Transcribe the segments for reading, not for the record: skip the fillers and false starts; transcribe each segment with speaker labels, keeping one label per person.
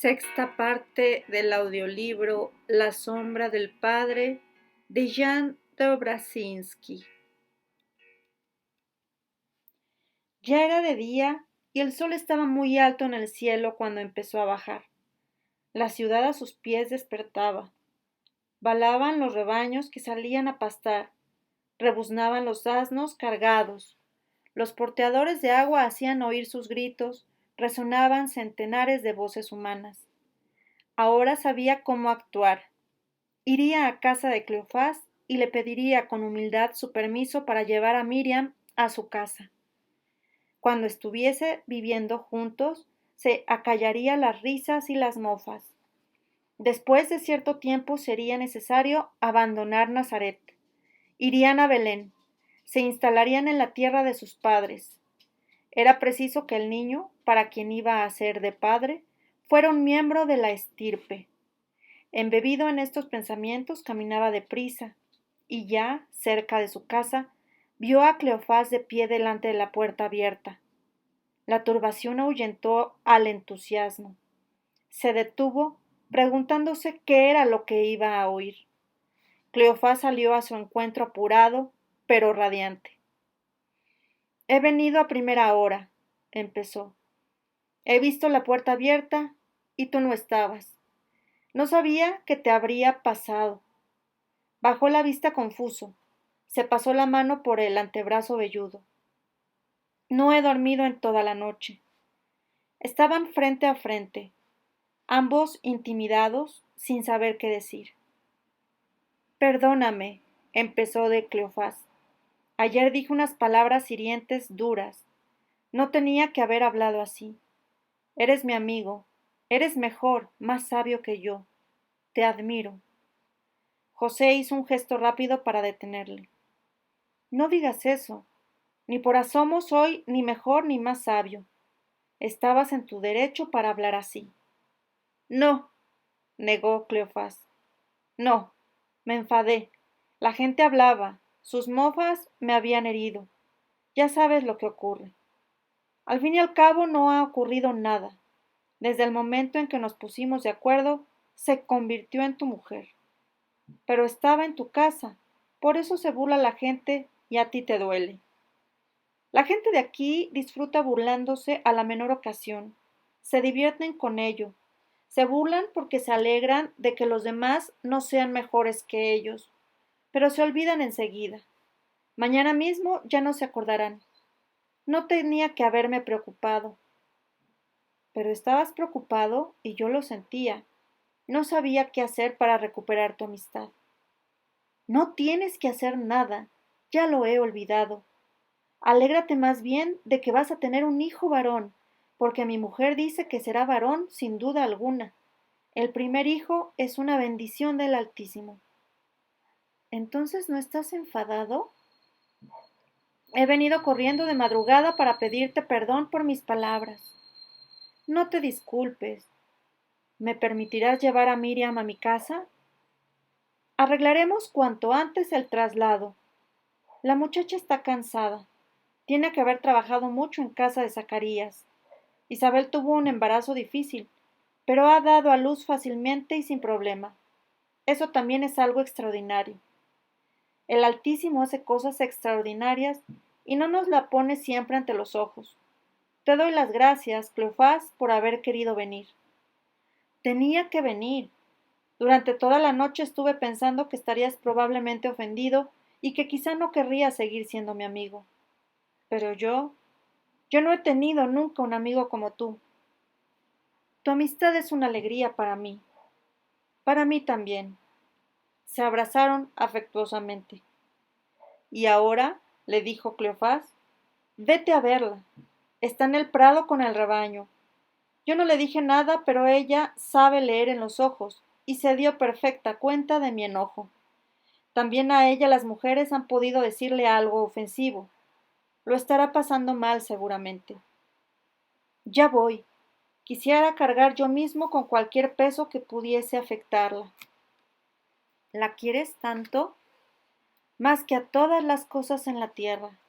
Speaker 1: Sexta parte del audiolibro La sombra del padre de Jan Dobrazinski. Ya era de día y el sol estaba muy alto en el cielo cuando empezó a bajar. La ciudad a sus pies despertaba. Balaban los rebaños que salían a pastar. Rebuznaban los asnos cargados. Los porteadores de agua hacían oír sus gritos. Resonaban centenares de voces humanas. Ahora sabía cómo actuar. Iría a casa de Cleofás y le pediría con humildad su permiso para llevar a Miriam a su casa. Cuando estuviese viviendo juntos, se acallaría las risas y las mofas. Después de cierto tiempo sería necesario abandonar Nazaret. Irían a Belén. Se instalarían en la tierra de sus padres. Era preciso que el niño, para quien iba a ser de padre, fuera un miembro de la estirpe. Embebido en estos pensamientos, caminaba deprisa, y ya, cerca de su casa, vio a Cleofás de pie delante de la puerta abierta. La turbación ahuyentó al entusiasmo. Se detuvo, preguntándose qué era lo que iba a oír. Cleofás salió a su encuentro apurado, pero radiante. He venido a primera hora, empezó. He visto la puerta abierta y tú no estabas. No sabía qué te habría pasado. Bajó la vista confuso. Se pasó la mano por el antebrazo velludo. No he dormido en toda la noche. Estaban frente a frente, ambos intimidados, sin saber qué decir. Perdóname, empezó de Cleofás. Ayer dije unas palabras hirientes duras. No tenía que haber hablado así. Eres mi amigo. Eres mejor, más sabio que yo. Te admiro. José hizo un gesto rápido para detenerle. No digas eso. Ni por asomo soy ni mejor ni más sabio. Estabas en tu derecho para hablar así. No, negó Cleofás. No, me enfadé. La gente hablaba. Sus mofas me habían herido. Ya sabes lo que ocurre. Al fin y al cabo no ha ocurrido nada. Desde el momento en que nos pusimos de acuerdo, se convirtió en tu mujer. Pero estaba en tu casa. Por eso se burla la gente y a ti te duele. La gente de aquí disfruta burlándose a la menor ocasión. Se divierten con ello. Se burlan porque se alegran de que los demás no sean mejores que ellos. Pero se olvidan enseguida. Mañana mismo ya no se acordarán. No tenía que haberme preocupado. Pero estabas preocupado y yo lo sentía. No sabía qué hacer para recuperar tu amistad. No tienes que hacer nada. Ya lo he olvidado. Alégrate más bien de que vas a tener un hijo varón, porque mi mujer dice que será varón sin duda alguna. El primer hijo es una bendición del Altísimo. ¿Entonces no estás enfadado? He venido corriendo de madrugada para pedirte perdón por mis palabras. No te disculpes. ¿Me permitirás llevar a Miriam a mi casa? Arreglaremos cuanto antes el traslado. La muchacha está cansada. Tiene que haber trabajado mucho en casa de Zacarías. Isabel tuvo un embarazo difícil, pero ha dado a luz fácilmente y sin problema. Eso también es algo extraordinario. El Altísimo hace cosas extraordinarias y no nos la pone siempre ante los ojos. Te doy las gracias, Cleofás, por haber querido venir. Tenía que venir. Durante toda la noche estuve pensando que estarías probablemente ofendido y que quizá no querrías seguir siendo mi amigo. Pero yo no he tenido nunca un amigo como tú. Tu amistad es una alegría para mí. Para mí también. Se abrazaron afectuosamente. Y ahora, le dijo Cleofás, vete a verla. Está en el prado con el rebaño. Yo no le dije nada, pero ella sabe leer en los ojos y se dio perfecta cuenta de mi enojo. También a ella las mujeres han podido decirle algo ofensivo. Lo estará pasando mal seguramente. Ya voy. Quisiera cargar yo mismo con cualquier peso que pudiese afectarla. ¿La quieres tanto? Más que a todas las cosas en la tierra.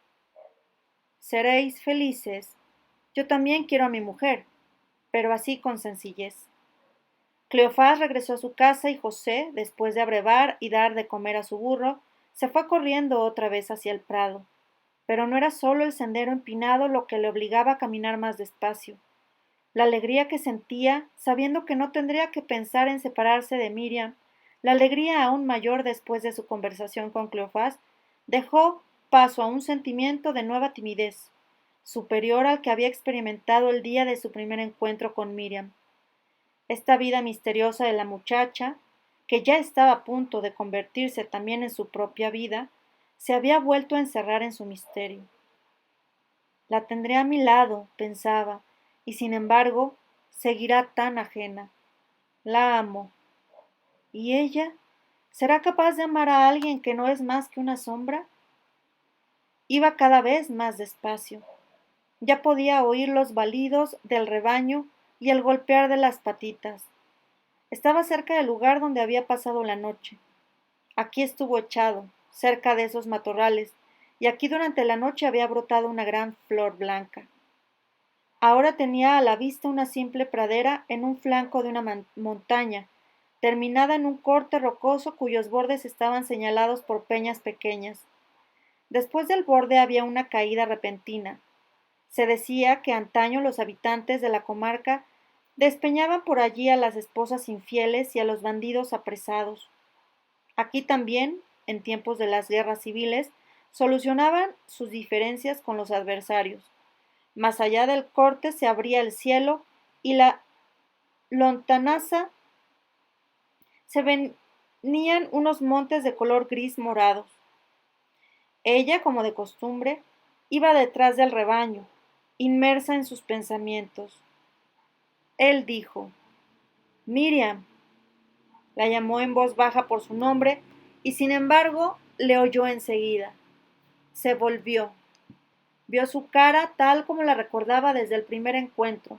Speaker 1: Seréis felices. Yo también quiero a mi mujer, pero así con sencillez. Cleofás regresó a su casa y José, después de abrevar y dar de comer a su burro, se fue corriendo otra vez hacia el prado. Pero no era solo el sendero empinado lo que le obligaba a caminar más despacio. La alegría que sentía, sabiendo que no tendría que pensar en separarse de Miriam, la alegría aún mayor después de su conversación con Cleofás, dejó paso a un sentimiento de nueva timidez, superior al que había experimentado el día de su primer encuentro con Miriam. Esta vida misteriosa de la muchacha, que ya estaba a punto de convertirse también en su propia vida, se había vuelto a encerrar en su misterio. La tendré a mi lado, pensaba, y sin embargo, seguirá tan ajena. La amo. ¿Y ella? ¿Será capaz de amar a alguien que no es más que una sombra? Iba cada vez más despacio. Ya podía oír los balidos del rebaño y el golpear de las patitas. Estaba cerca del lugar donde había pasado la noche. Aquí estuvo echado, cerca de esos matorrales, y aquí durante la noche había brotado una gran flor blanca. Ahora tenía a la vista una simple pradera en un flanco de una montaña, terminada en un corte rocoso cuyos bordes estaban señalados por peñas pequeñas. Después del borde había una caída repentina. Se decía que antaño los habitantes de la comarca despeñaban por allí a las esposas infieles y a los bandidos apresados. Aquí también, en tiempos de las guerras civiles, solucionaban sus diferencias con los adversarios. Más allá del corte se abría el cielo y la lontananza se venían unos montes de color gris morados. Ella, como de costumbre, iba detrás del rebaño, inmersa en sus pensamientos. Él dijo, Miriam. La llamó en voz baja por su nombre y sin embargo le oyó enseguida. Se volvió. Vio su cara tal como la recordaba desde el primer encuentro,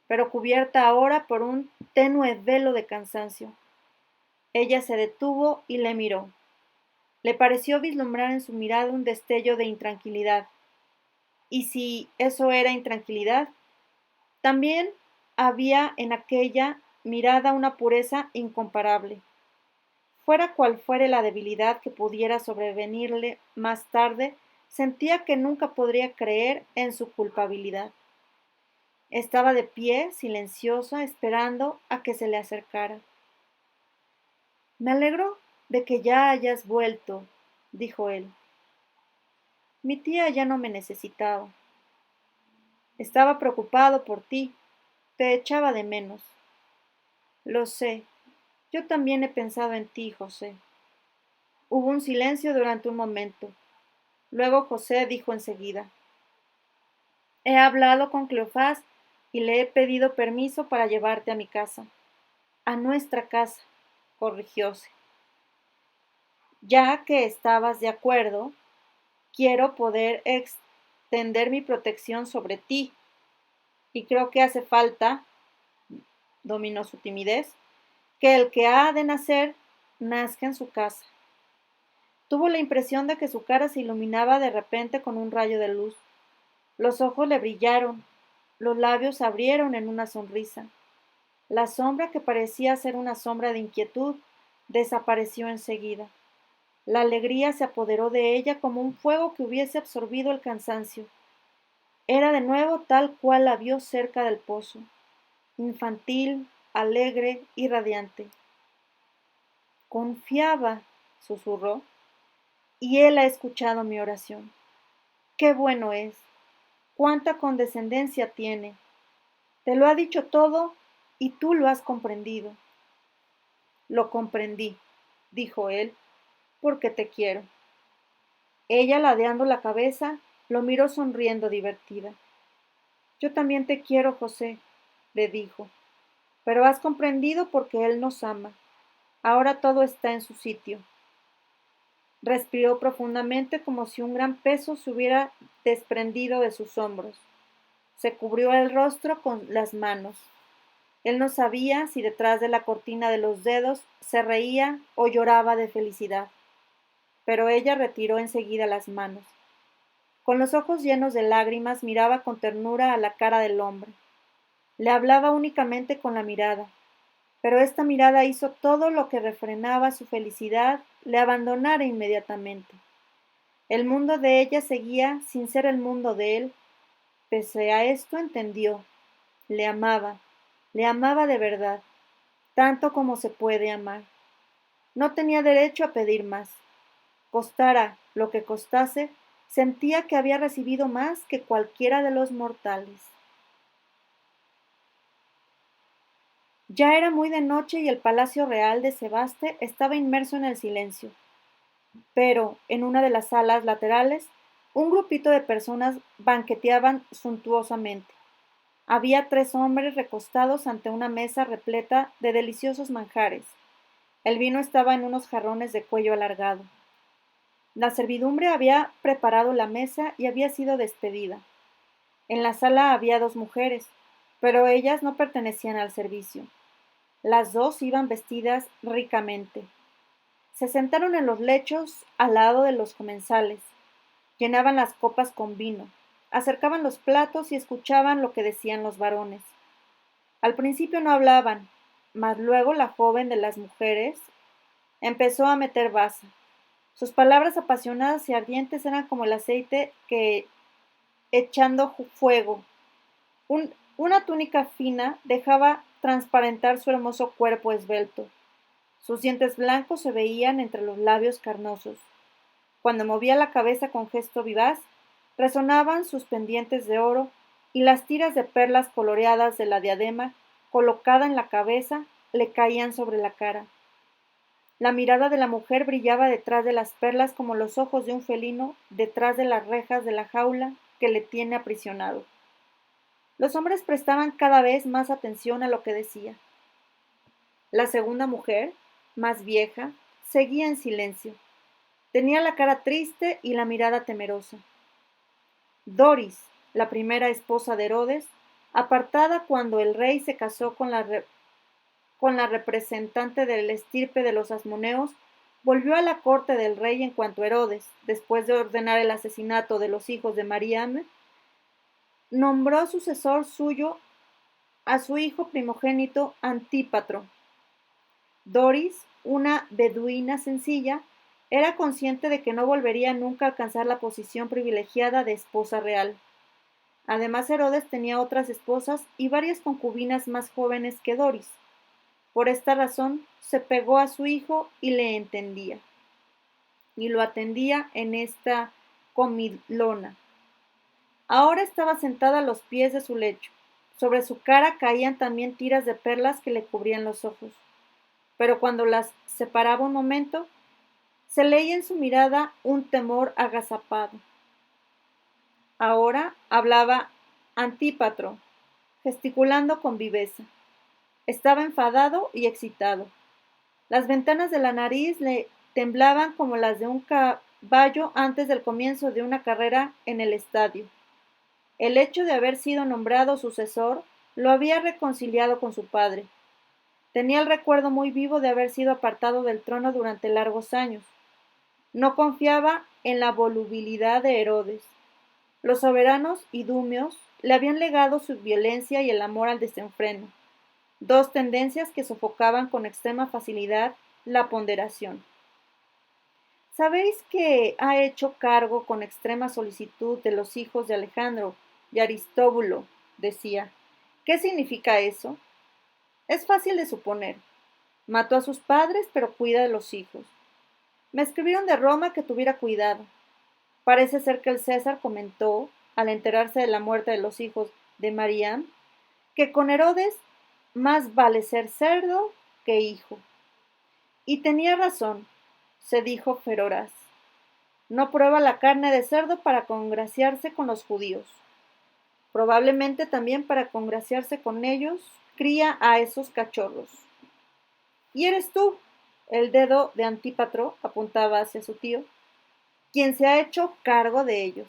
Speaker 1: pero cubierta ahora por un tenue velo de cansancio. Ella se detuvo y le miró. Le pareció vislumbrar en su mirada un destello de intranquilidad. Y si eso era intranquilidad, también había en aquella mirada una pureza incomparable. Fuera cual fuere la debilidad que pudiera sobrevenirle más tarde, sentía que nunca podría creer en su culpabilidad. Estaba de pie, silenciosa, esperando a que se le acercara. Me alegro de que ya hayas vuelto, dijo él. Mi tía ya no me necesitaba. Estaba preocupado por ti. Te echaba de menos. Lo sé. Yo también he pensado en ti, José. Hubo un silencio durante un momento. Luego José dijo enseguida, he hablado con Cleofás y le he pedido permiso para llevarte a mi casa. A nuestra casa, corrigióse. Ya que estabas de acuerdo, quiero poder extender mi protección sobre ti. Y creo que hace falta, dominó su timidez, que el que ha de nacer, nazca en su casa. Tuvo la impresión de que su cara se iluminaba de repente con un rayo de luz. Los ojos le brillaron, los labios se abrieron en una sonrisa. La sombra que parecía ser una sombra de inquietud desapareció enseguida. La alegría se apoderó de ella como un fuego que hubiese absorbido el cansancio. Era de nuevo tal cual la vio cerca del pozo, infantil, alegre y radiante. Confiaba, susurró, y él ha escuchado mi oración. Qué bueno es, cuánta condescendencia tiene. Te lo ha dicho todo y tú lo has comprendido. Lo comprendí, dijo él, porque te quiero. Ella, ladeando la cabeza, lo miró sonriendo divertida. Yo también te quiero, José, le dijo, pero has comprendido porque él nos ama. Ahora todo está en su sitio. Respiró profundamente como si un gran peso se hubiera desprendido de sus hombros. Se cubrió el rostro con las manos. Él no sabía si detrás de la cortina de los dedos se reía o lloraba de felicidad, pero ella retiró enseguida las manos. Con los ojos llenos de lágrimas miraba con ternura a la cara del hombre. Le hablaba únicamente con la mirada. pero esta mirada hizo todo lo que refrenaba su felicidad, le abandonara inmediatamente. El mundo de ella seguía sin ser el mundo de él. Pese a esto entendió, le amaba de verdad, tanto como se puede amar. No tenía derecho a pedir más. Costara lo que costase, sentía que había recibido más que cualquiera de los mortales. Ya era muy de noche y el palacio real de Sebaste estaba inmerso en el silencio. Pero, en una de las salas laterales, un grupito de personas banqueteaban suntuosamente. Había 3 hombres recostados ante una mesa repleta de deliciosos manjares. El vino estaba en unos jarrones de cuello alargado. La servidumbre había preparado la mesa y había sido despedida. En la sala había 2 mujeres, pero ellas no pertenecían al servicio. Las 2 iban vestidas ricamente. Se sentaron en los lechos al lado de los comensales. Llenaban las copas con vino, acercaban los platos y escuchaban lo que decían los varones. Al principio no hablaban, mas luego la joven de las mujeres empezó a meter baza. Sus palabras apasionadas y ardientes eran como el aceite que, echando fuego, una túnica fina dejaba transparentar su hermoso cuerpo esbelto. Sus dientes blancos se veían entre los labios carnosos. Cuando movía la cabeza con gesto vivaz, resonaban sus pendientes de oro y las tiras de perlas coloreadas de la diadema colocada en la cabeza le caían sobre la cara. La mirada de la mujer brillaba detrás de las perlas como los ojos de un felino detrás de las rejas de la jaula que le tiene aprisionado. Los hombres prestaban cada vez más atención a lo que decía. La segunda mujer, más vieja, seguía en silencio. Tenía la cara triste y la mirada temerosa. Doris, la primera esposa de Herodes, apartada cuando el rey se casó con la representante del estirpe de los asmoneos, volvió a la corte del rey en cuanto Herodes, después de ordenar el asesinato de los hijos de Mariam, nombró sucesor suyo a su hijo primogénito Antípatro. Doris, una beduina sencilla, era consciente de que no volvería nunca a alcanzar la posición privilegiada de esposa real. Además, Herodes tenía otras esposas y varias concubinas más jóvenes que Doris. Por esta razón, se pegó a su hijo y le entendía, y lo atendía en esta comilona. Ahora estaba sentada a los pies de su lecho. Sobre su cara caían también tiras de perlas que le cubrían los ojos. Pero cuando las separaba un momento, se leía en su mirada un temor agazapado. Ahora hablaba Antípatro, gesticulando con viveza. Estaba enfadado y excitado. Las ventanas de la nariz le temblaban como las de un caballo antes del comienzo de una carrera en el estadio. El hecho de haber sido nombrado sucesor lo había reconciliado con su padre. Tenía el recuerdo muy vivo de haber sido apartado del trono durante largos años. No confiaba en la volubilidad de Herodes. Los soberanos idumeos le habían legado su violencia y el amor al desenfreno, 2 tendencias que sofocaban con extrema facilidad la ponderación. ¿Sabéis que ha hecho cargo con extrema solicitud de los hijos de Alejandro y Aristóbulo? Decía. ¿Qué significa eso? Es fácil de suponer. Mató a sus padres, pero cuida de los hijos. Me escribieron de Roma que tuviera cuidado. Parece ser que el César comentó, al enterarse de la muerte de los hijos de Mariam, que con Herodes más vale ser cerdo que hijo. Y tenía razón, se dijo feroraz. No prueba la carne de cerdo para congraciarse con los judíos. Probablemente también para congraciarse con ellos, cría a esos cachorros. Y eres tú, el dedo de Antípatro apuntaba hacia su tío, quien se ha hecho cargo de ellos.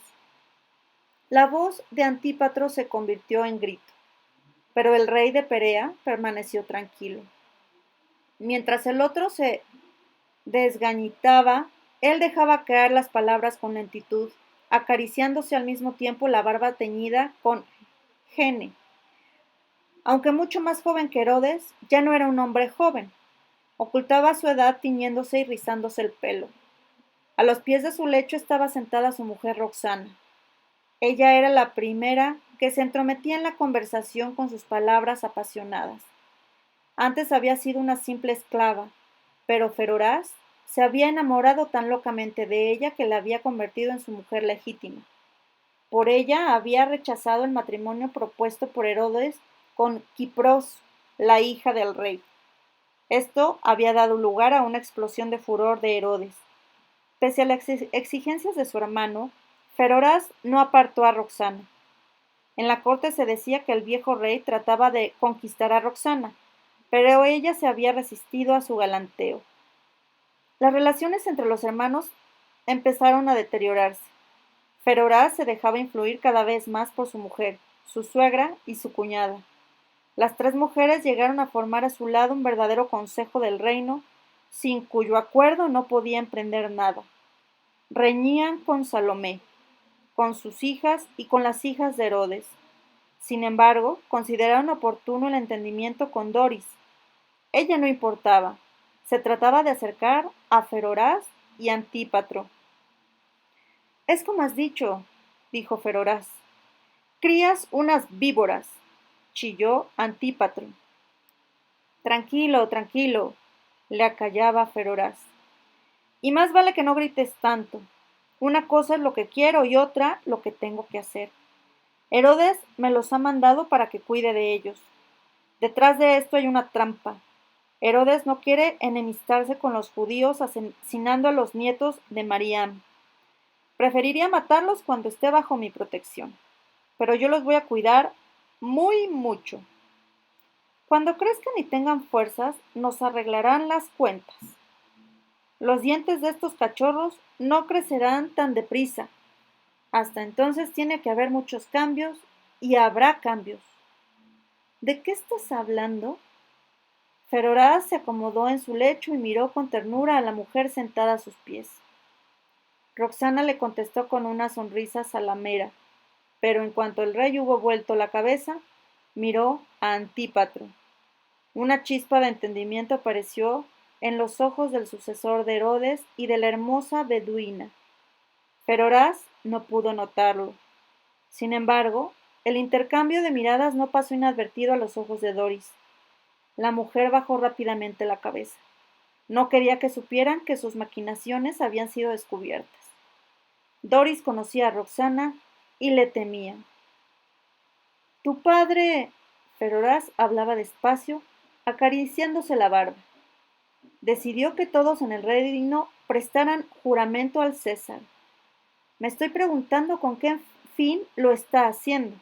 Speaker 1: La voz de Antípatro se convirtió en grito, pero el rey de Perea permaneció tranquilo. Mientras el otro se desgañitaba, él dejaba caer las palabras con lentitud, acariciándose al mismo tiempo la barba teñida con gene. Aunque mucho más joven que Herodes, ya no era un hombre joven. Ocultaba su edad tiñéndose y rizándose el pelo. A los pies de su lecho estaba sentada su mujer Roxana. Ella era la primera que se entrometía en la conversación con sus palabras apasionadas. Antes había sido una simple esclava, pero Feroraz se había enamorado tan locamente de ella que la había convertido en su mujer legítima. Por ella había rechazado el matrimonio propuesto por Herodes con Quipros, la hija del rey. Esto había dado lugar a una explosión de furor de Herodes. Pese a las exigencias de su hermano, Feroraz no apartó a Roxana. En la corte se decía que el viejo rey trataba de conquistar a Roxana, pero ella se había resistido a su galanteo. Las relaciones entre los hermanos empezaron a deteriorarse. Feroraz se dejaba influir cada vez más por su mujer, su suegra y su cuñada. Las tres mujeres llegaron a formar a su lado un verdadero consejo del reino, sin cuyo acuerdo no podía emprender nada. Reñían con Salomé, con sus hijas y con las hijas de Herodes. Sin embargo, consideraron oportuno el entendimiento con Doris. Ella no importaba. Se trataba de acercar a Feroraz y Antípatro. Es como has dicho, dijo Feroraz. Crías unas víboras, chilló Antípatro. Tranquilo, tranquilo, le acallaba Feroraz. Y más vale que no grites tanto. Una cosa es lo que quiero y otra lo que tengo que hacer. Herodes me los ha mandado para que cuide de ellos. Detrás de esto hay una trampa. Herodes no quiere enemistarse con los judíos asesinando a los nietos de Mariam. Preferiría matarlos cuando esté bajo mi protección, pero yo los voy a cuidar muy mucho. Cuando crezcan y tengan fuerzas, nos arreglarán las cuentas. Los dientes de estos cachorros no crecerán tan deprisa. Hasta entonces tiene que haber muchos cambios y habrá cambios. ¿De qué estás hablando? Feroraz se acomodó en su lecho y miró con ternura a la mujer sentada a sus pies. Roxana le contestó con una sonrisa salamera, pero en cuanto el rey hubo vuelto la cabeza, miró a Antípatro. Una chispa de entendimiento apareció en los ojos del sucesor de Herodes y de la hermosa beduina. Feroraz no pudo notarlo. Sin embargo, el intercambio de miradas no pasó inadvertido a los ojos de Doris. La mujer bajó rápidamente la cabeza. No quería que supieran que sus maquinaciones habían sido descubiertas. Doris conocía a Roxana y le temía. Tu padre, Feroraz hablaba despacio, acariciándose la barba. Decidió que todos en el reino prestaran juramento al César. Me estoy preguntando con qué fin lo está haciendo.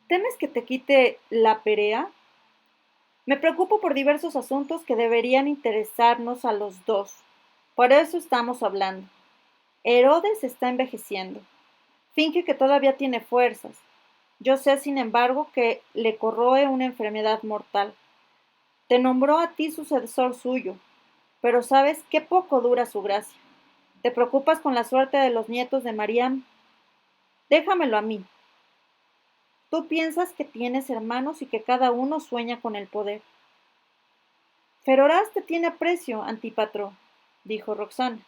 Speaker 1: ¿Temes que te quite la perea? Me preocupo por diversos asuntos que deberían interesarnos a los dos. Por eso estamos hablando. Herodes está envejeciendo. Finge que todavía tiene fuerzas. Yo sé, sin embargo, que le corroe una enfermedad mortal. Te nombró a ti sucesor suyo, pero sabes qué poco dura su gracia. Te preocupas con la suerte de los nietos de Mariam. Déjamelo a mí. Tú piensas que tienes hermanos y que cada uno sueña con el poder. Feroraz te tiene aprecio, Antípatro, dijo Roxana.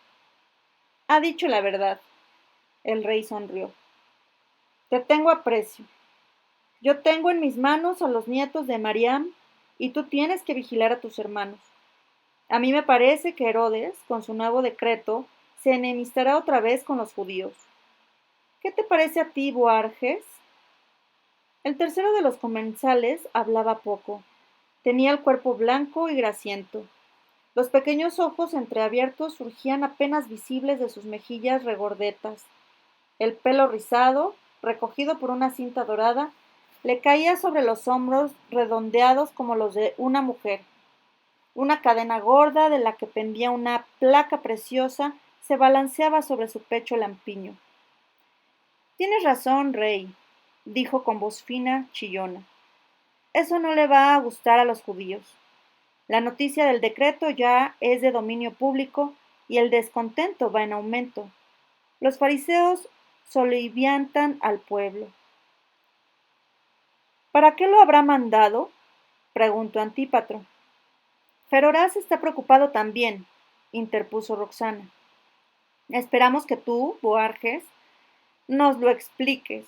Speaker 1: Ha dicho la verdad. El rey sonrió. Te tengo aprecio. Yo tengo en mis manos a los nietos de Mariam y tú tienes que vigilar a tus hermanos. A mí me parece que Herodes, con su nuevo decreto, se enemistará otra vez con los judíos. ¿Qué te parece a ti, Boarges? El tercero de los comensales hablaba poco. Tenía el cuerpo blanco y grasiento. Los pequeños ojos entreabiertos surgían apenas visibles de sus mejillas regordetas. El pelo rizado, recogido por una cinta dorada, le caía sobre los hombros redondeados como los de una mujer. Una cadena gorda de la que pendía una placa preciosa se balanceaba sobre su pecho lampiño. Tienes razón, rey, dijo con voz fina, chillona. Eso no le va a gustar a los judíos. La noticia del decreto ya es de dominio público y el descontento va en aumento. Los fariseos soliviantan al pueblo. ¿Para qué lo habrá mandado? Preguntó Antípatro. Feroraz está preocupado también, interpuso Roxana. Esperamos que tú, Boarges, nos lo expliques.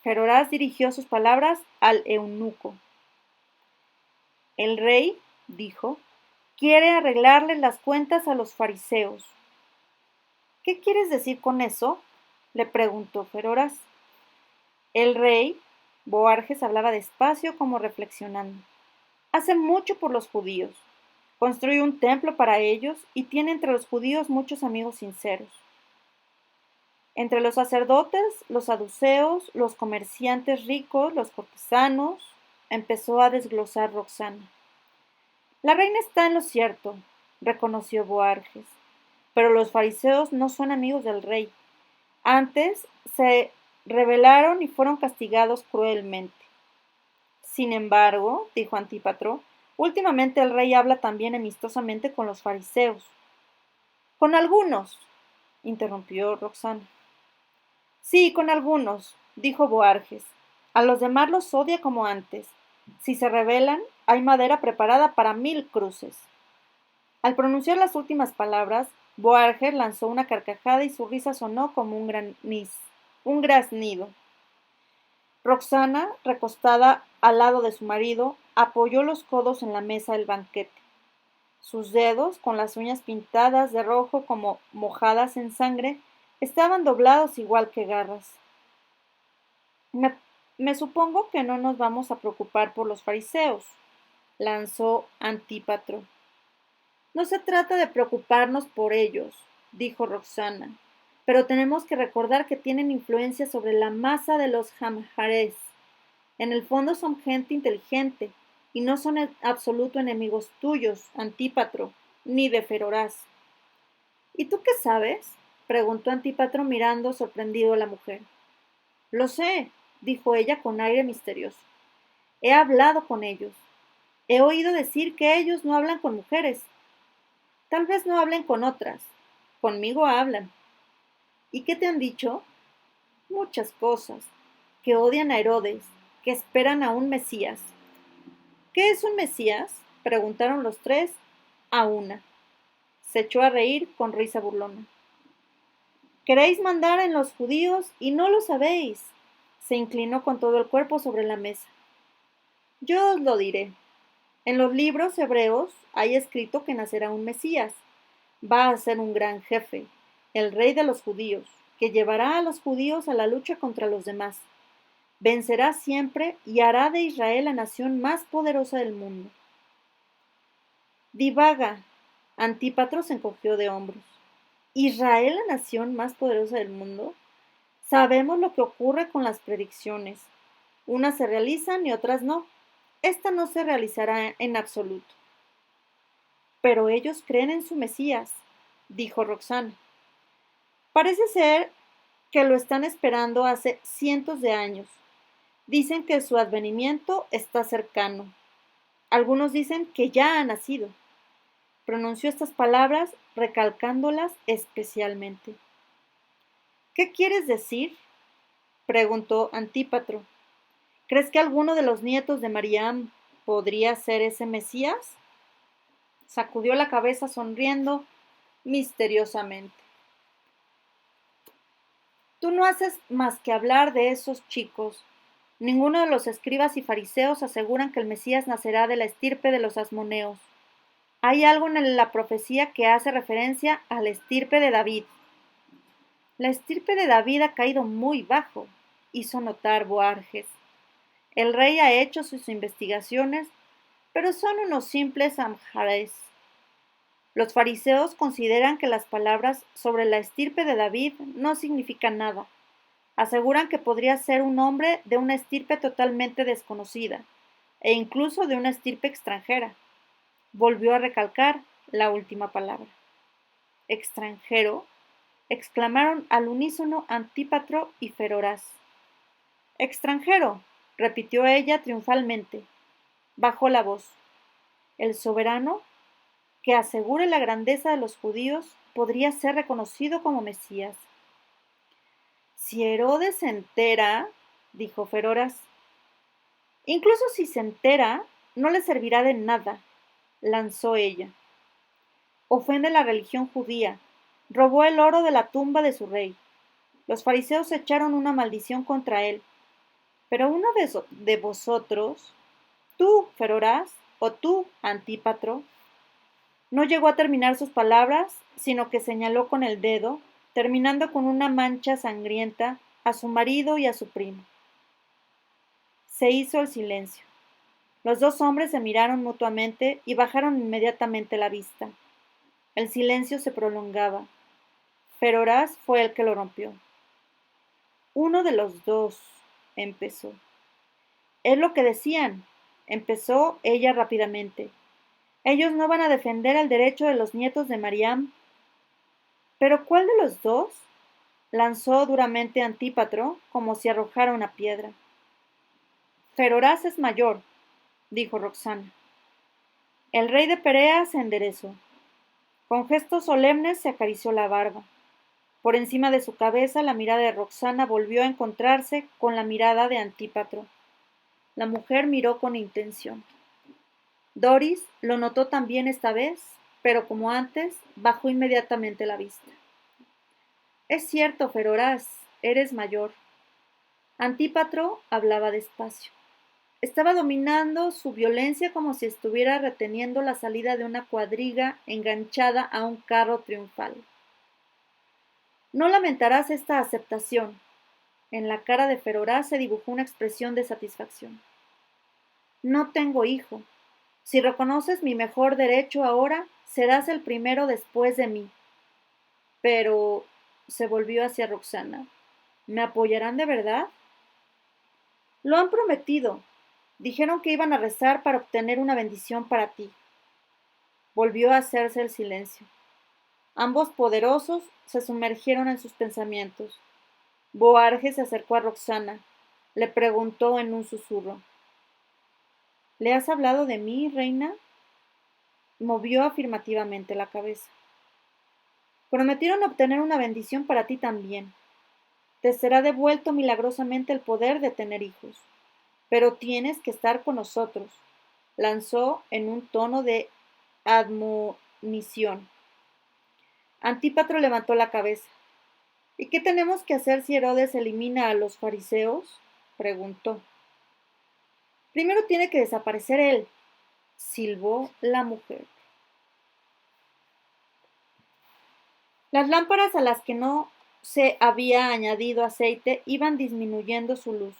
Speaker 1: Feroraz dirigió sus palabras al eunuco. El rey, dijo, quiere arreglarle las cuentas a los fariseos. ¿Qué quieres decir con eso? Le preguntó Feroraz. El rey, Boarges hablaba despacio como reflexionando, hace mucho por los judíos. Construye un templo para ellos y tiene entre los judíos muchos amigos sinceros. Entre los sacerdotes, los saduceos, los comerciantes ricos, los cortesanos, empezó a desglosar Roxana. La reina está en lo cierto, reconoció Boarges, pero los fariseos no son amigos del rey. Antes se rebelaron y fueron castigados cruelmente. Sin embargo, dijo Antípatro, últimamente el rey habla también amistosamente con los fariseos. Con algunos, interrumpió Roxana. Sí, con algunos, dijo Boarges. A los demás los odia como antes. Si se rebelan, hay madera preparada para 1000 cruces. Al pronunciar las últimas palabras, Boarges lanzó una carcajada y su risa sonó como un graznido. Roxana, recostada al lado de su marido, apoyó los codos en la mesa del banquete. Sus dedos, con las uñas pintadas de rojo como mojadas en sangre, estaban doblados igual que garras. Me supongo que no nos vamos a preocupar por los fariseos, lanzó Antípatro. No se trata de preocuparnos por ellos, dijo Roxana, pero tenemos que recordar que tienen influencia sobre la masa de los jamjarés. En el fondo son gente inteligente y no son en absoluto enemigos tuyos, Antípatro, ni de Feroraz. ¿Y tú qué sabes? Preguntó Antípatro mirando sorprendido a la mujer. Lo sé, dijo ella con aire misterioso. He hablado con ellos. He oído decir que ellos no hablan con mujeres. Tal vez no hablen con otras. Conmigo hablan. ¿Y qué te han dicho? Muchas cosas. Que odian a Herodes, que esperan a un Mesías. ¿Qué es un Mesías? Preguntaron los tres a una. Se echó a reír con risa burlona. Queréis mandar en los judíos y no lo sabéis. Se inclinó con todo el cuerpo sobre la mesa. Yo os lo diré. En los libros hebreos hay escrito que nacerá un Mesías. Va a ser un gran jefe, el rey de los judíos, que llevará a los judíos a la lucha contra los demás. Vencerá siempre y hará de Israel la nación más poderosa del mundo. Divaga. Antípatro se encogió de hombros. ¿Israel la nación más poderosa del mundo? Sabemos lo que ocurre con las predicciones. Unas se realizan y otras no. Esta no se realizará en absoluto. Pero ellos creen en su Mesías, dijo Roxana. Parece ser que lo están esperando hace cientos de años. Dicen que su advenimiento está cercano. Algunos dicen que ya ha nacido. Pronunció estas palabras recalcándolas especialmente. ¿Qué quieres decir? Preguntó Antípatro. ¿Crees que alguno de los nietos de Mariam podría ser ese Mesías? Sacudió la cabeza sonriendo misteriosamente. Tú no haces más que hablar de esos chicos. Ninguno de los escribas y fariseos aseguran que el Mesías nacerá de la estirpe de los asmoneos. Hay algo en la profecía que hace referencia a la estirpe de David. La estirpe de David ha caído muy bajo, hizo notar Boarges. El rey ha hecho sus investigaciones, pero son unos simples amhares. Los fariseos consideran que las palabras sobre la estirpe de David no significan nada. Aseguran que podría ser un hombre de una estirpe totalmente desconocida, e incluso de una estirpe extranjera. Volvió a recalcar la última palabra. ¿Extranjero? Exclamaron al unísono Antípatro y Feroraz. Extranjero, repitió ella triunfalmente. Bajó la voz. El soberano, que asegure la grandeza de los judíos, podría ser reconocido como Mesías. Si Herodes se entera, dijo Feroraz. Incluso si se entera, no le servirá de nada, lanzó ella. Ofende la religión judía, robó el oro de la tumba de su rey. Los fariseos echaron una maldición contra él. Pero uno de vosotros, tú, Feroraz, o tú, Antípatro, no llegó a terminar sus palabras, sino que señaló con el dedo, terminando con una mancha sangrienta, a su marido y a su primo. Se hizo el silencio. Los dos hombres se miraron mutuamente y bajaron inmediatamente la vista. El silencio se prolongaba. Feroraz fue el que lo rompió. Uno de los dos, empezó. Es lo que decían, empezó ella rápidamente. Ellos no van a defender el derecho de los nietos de Mariam. ¿Pero cuál de los dos? Lanzó duramente Antípatro, como si arrojara una piedra. Feroraz es mayor, dijo Roxana. El rey de Perea se enderezó. Con gestos solemnes se acarició la barba. Por encima de su cabeza la mirada de Roxana volvió a encontrarse con la mirada de Antípatro. La mujer miró con intención. Doris lo notó también esta vez, pero como antes, bajó inmediatamente la vista. Es cierto, Feroraz, eres mayor. Antípatro hablaba despacio. Estaba dominando su violencia como si estuviera reteniendo la salida de una cuadriga enganchada a un carro triunfal. No lamentarás esta aceptación. En la cara de Feroraz se dibujó una expresión de satisfacción. No tengo hijo. Si reconoces mi mejor derecho ahora, serás el primero después de mí. Pero se volvió hacia Roxana. ¿Me apoyarán de verdad? Lo han prometido. Dijeron que iban a rezar para obtener una bendición para ti. Volvió a hacerse el silencio. Ambos poderosos se sumergieron en sus pensamientos. Boarge se acercó a Roxana. Le preguntó en un susurro. ¿Le has hablado de mí, reina? Movió afirmativamente la cabeza. Prometieron obtener una bendición para ti también. Te será devuelto milagrosamente el poder de tener hijos. Pero tienes que estar con nosotros, lanzó en un tono de admonición. Antípatro levantó la cabeza. ¿Y qué tenemos que hacer si Herodes elimina a los fariseos? Preguntó. Primero tiene que desaparecer él, silbó la mujer. Las lámparas a las que no se había añadido aceite iban disminuyendo su luz.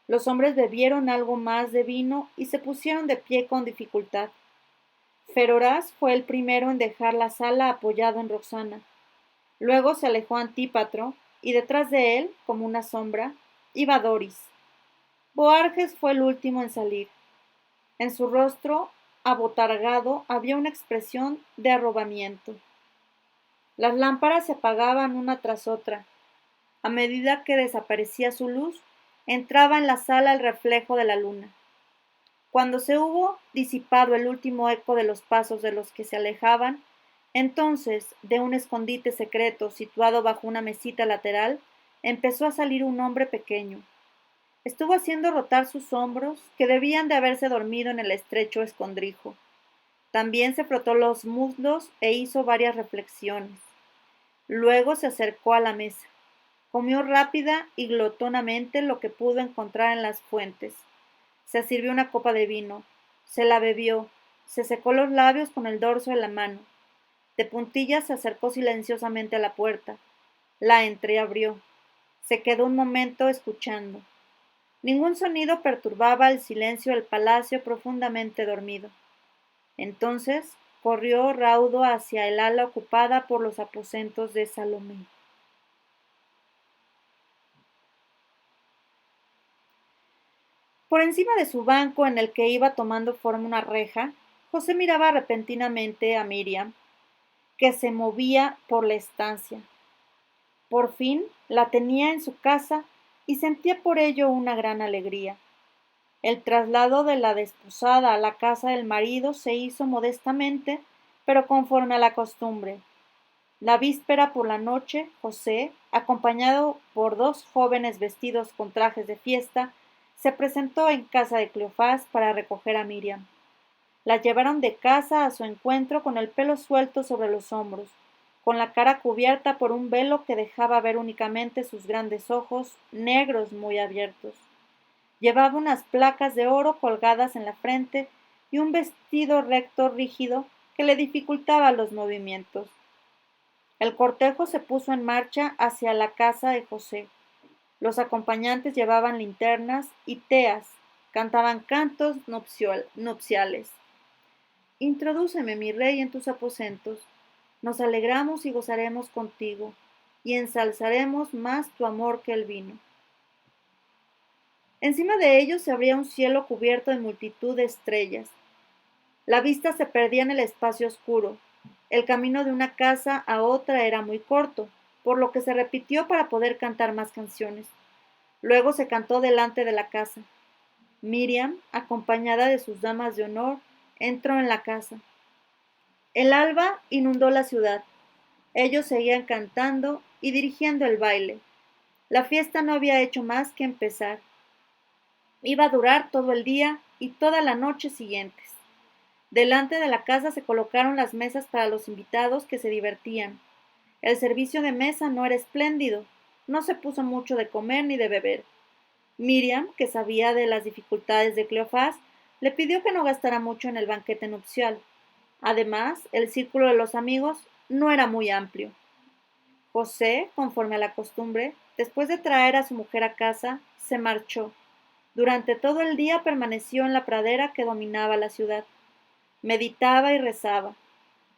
Speaker 1: Los hombres bebieron algo más de vino y se pusieron de pie con dificultad. Feroraz fue el primero en dejar la sala apoyado en Roxana. Luego se alejó Antípatro y detrás de él, como una sombra, iba Doris. Boarges fue el último en salir. En su rostro abotargado había una expresión de arrobamiento. Las lámparas se apagaban una tras otra. A medida que desaparecía su luz, entraba en la sala el reflejo de la luna. Cuando se hubo disipado el último eco de los pasos de los que se alejaban, entonces, de un escondite secreto situado bajo una mesita lateral, empezó a salir un hombre pequeño. Estuvo haciendo rotar sus hombros, que debían de haberse dormido en el estrecho escondrijo. También se frotó los muslos e hizo varias reflexiones. Luego se acercó a la mesa. Comió rápida y glotonamente lo que pudo encontrar en las fuentes. Se sirvió una copa de vino. Se la bebió. Se secó los labios con el dorso de la mano. De puntillas se acercó silenciosamente a la puerta. La entreabrió. Se quedó un momento escuchando. Ningún sonido perturbaba el silencio del palacio profundamente dormido. Entonces corrió raudo hacia el ala ocupada por los aposentos de Salomé. Por encima de su banco, en el que iba tomando forma una reja, José miraba repentinamente a Miriam, que se movía por la estancia. Por fin la tenía en su casa y sentía por ello una gran alegría. El traslado de la desposada a la casa del marido se hizo modestamente, pero conforme a la costumbre. La víspera por la noche, José, acompañado por dos jóvenes vestidos con trajes de fiesta, se presentó en casa de Cleofás para recoger a Miriam. La llevaron de casa a su encuentro con el pelo suelto sobre los hombros, con la cara cubierta por un velo que dejaba ver únicamente sus grandes ojos, negros muy abiertos. Llevaba unas placas de oro colgadas en la frente y un vestido recto rígido que le dificultaba los movimientos. El cortejo se puso en marcha hacia la casa de José. Los acompañantes llevaban linternas y teas, cantaban cantos nupciales. Introdúceme, mi rey, en tus aposentos. Nos alegramos y gozaremos contigo, y ensalzaremos más tu amor que el vino. Encima de ellos se abría un cielo cubierto de multitud de estrellas. La vista se perdía en el espacio oscuro. El camino de una casa a otra era muy corto, por lo que se repitió para poder cantar más canciones. Luego se cantó delante de la casa. Miriam, acompañada de sus damas de honor, entró en la casa. El alba inundó la ciudad. Ellos seguían cantando y dirigiendo el baile. La fiesta no había hecho más que empezar. Iba a durar todo el día y toda la noche siguientes. Delante de la casa se colocaron las mesas para los invitados que se divertían. El servicio de mesa no era espléndido, no se puso mucho de comer ni de beber. Miriam, que sabía de las dificultades de Cleofás, le pidió que no gastara mucho en el banquete nupcial. Además, el círculo de los amigos no era muy amplio. José, conforme a la costumbre, después de traer a su mujer a casa, se marchó. Durante todo el día permaneció en la pradera que dominaba la ciudad. Meditaba y rezaba.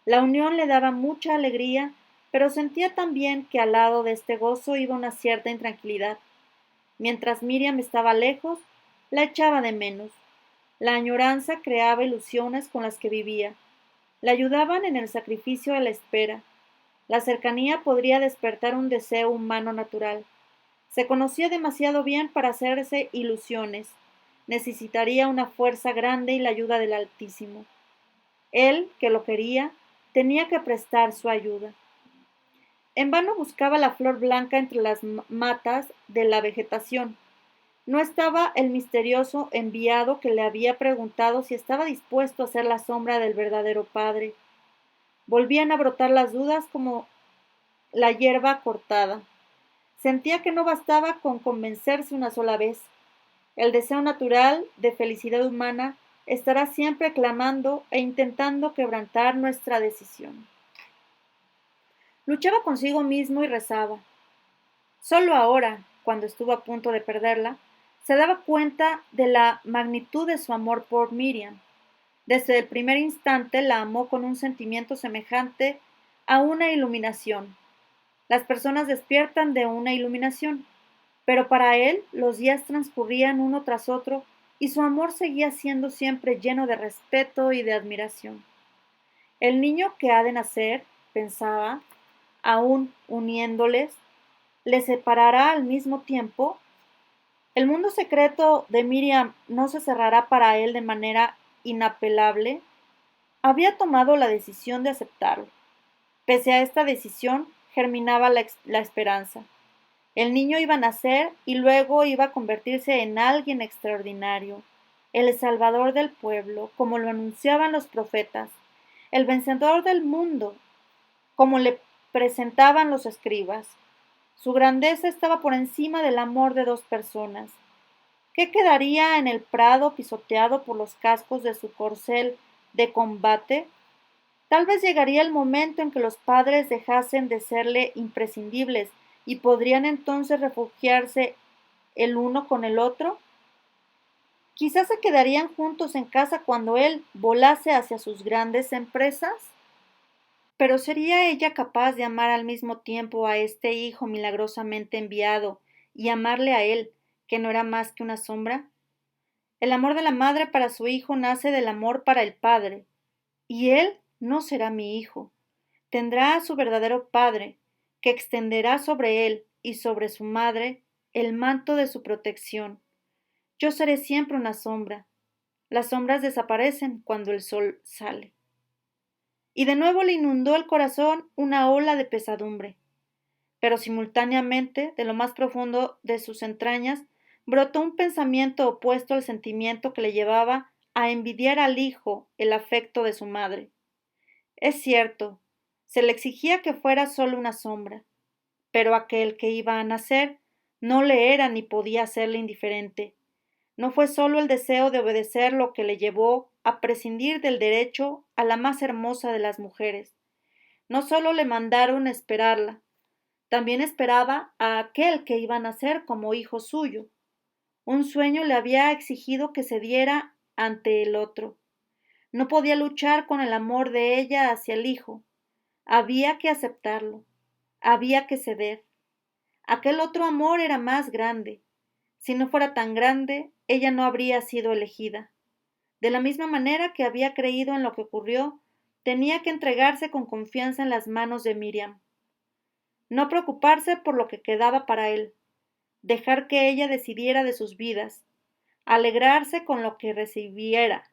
Speaker 1: La unión le daba mucha alegría, pero sentía también que al lado de este gozo iba una cierta intranquilidad. Mientras Miriam estaba lejos, la echaba de menos. La añoranza creaba ilusiones con las que vivía. La ayudaban en el sacrificio de la espera. La cercanía podría despertar un deseo humano natural. Se conocía demasiado bien para hacerse ilusiones. Necesitaría una fuerza grande y la ayuda del Altísimo. Él, que lo quería, tenía que prestar su ayuda. En vano buscaba la flor blanca entre las matas de la vegetación. No estaba el misterioso enviado que le había preguntado si estaba dispuesto a ser la sombra del verdadero padre. Volvían a brotar las dudas como la hierba cortada. Sentía que no bastaba con convencerse una sola vez. El deseo natural de felicidad humana estará siempre clamando e intentando quebrantar nuestra decisión. Luchaba consigo mismo y rezaba. Solo ahora, cuando estuvo a punto de perderla, se daba cuenta de la magnitud de su amor por Miriam. Desde el primer instante la amó con un sentimiento semejante a una iluminación. Las personas despiertan de una iluminación, pero para él los días transcurrían uno tras otro y su amor seguía siendo siempre lleno de respeto y de admiración. El niño que ha de nacer, pensaba, aún uniéndoles, les separará al mismo tiempo. El mundo secreto de Miriam no se cerrará para él de manera inapelable. Había tomado la decisión de aceptarlo. Pese a esta decisión, germinaba la esperanza. El niño iba a nacer y luego iba a convertirse en alguien extraordinario, el salvador del pueblo, como lo anunciaban los profetas, el vencedor del mundo, como le presentaban los escribas. Su grandeza estaba por encima del amor de dos personas. ¿Qué quedaría en el prado pisoteado por los cascos de su corcel de combate? Tal vez llegaría el momento en que los padres dejasen de serle imprescindibles y podrían entonces refugiarse el uno con el otro. Quizás se quedarían juntos en casa cuando él volase hacia sus grandes empresas. Pero ¿sería ella capaz de amar al mismo tiempo a este hijo milagrosamente enviado y amarle a él, que no era más que una sombra? El amor de la madre para su hijo nace del amor para el padre, y él no será mi hijo. Tendrá a su verdadero padre, que extenderá sobre él y sobre su madre el manto de su protección. Yo seré siempre una sombra. Las sombras desaparecen cuando el sol sale. Y de nuevo le inundó el corazón una ola de pesadumbre. Pero simultáneamente, de lo más profundo de sus entrañas, brotó un pensamiento opuesto al sentimiento que le llevaba a envidiar al hijo el afecto de su madre. Es cierto, se le exigía que fuera solo una sombra, pero aquel que iba a nacer no le era ni podía hacerle indiferente. No fue solo el deseo de obedecer lo que le llevó a prescindir del derecho a la más hermosa de las mujeres. No solo le mandaron esperarla, también esperaba a aquel que iba a nacer como hijo suyo. Un sueño le había exigido que se diera ante el otro. No podía luchar con el amor de ella hacia el hijo. Había que aceptarlo. Había que ceder. Aquel otro amor era más grande. Si no fuera tan grande, ella no habría sido elegida. De la misma manera que había creído en lo que ocurrió, tenía que entregarse con confianza en las manos de Miriam. No preocuparse por lo que quedaba para él, dejar que ella decidiera de sus vidas, alegrarse con lo que recibiera.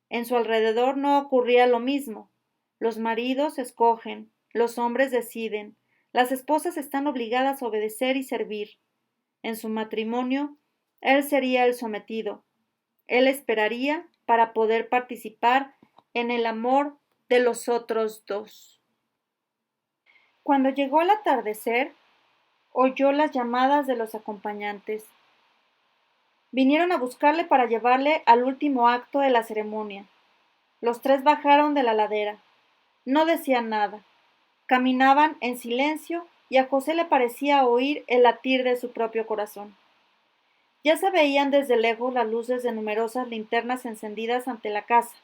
Speaker 1: En su alrededor no ocurría lo mismo. Los maridos escogen, los hombres deciden, las esposas están obligadas a obedecer y servir. En su matrimonio, él sería el sometido. Él esperaría para poder participar en el amor de los otros dos. Cuando llegó el atardecer, oyó las llamadas de los acompañantes. Vinieron a buscarle para llevarle al último acto de la ceremonia. Los tres bajaron de la ladera. No decían nada. Caminaban en silencio y a José le parecía oír el latir de su propio corazón. Ya se veían desde lejos las luces de numerosas linternas encendidas ante la casa.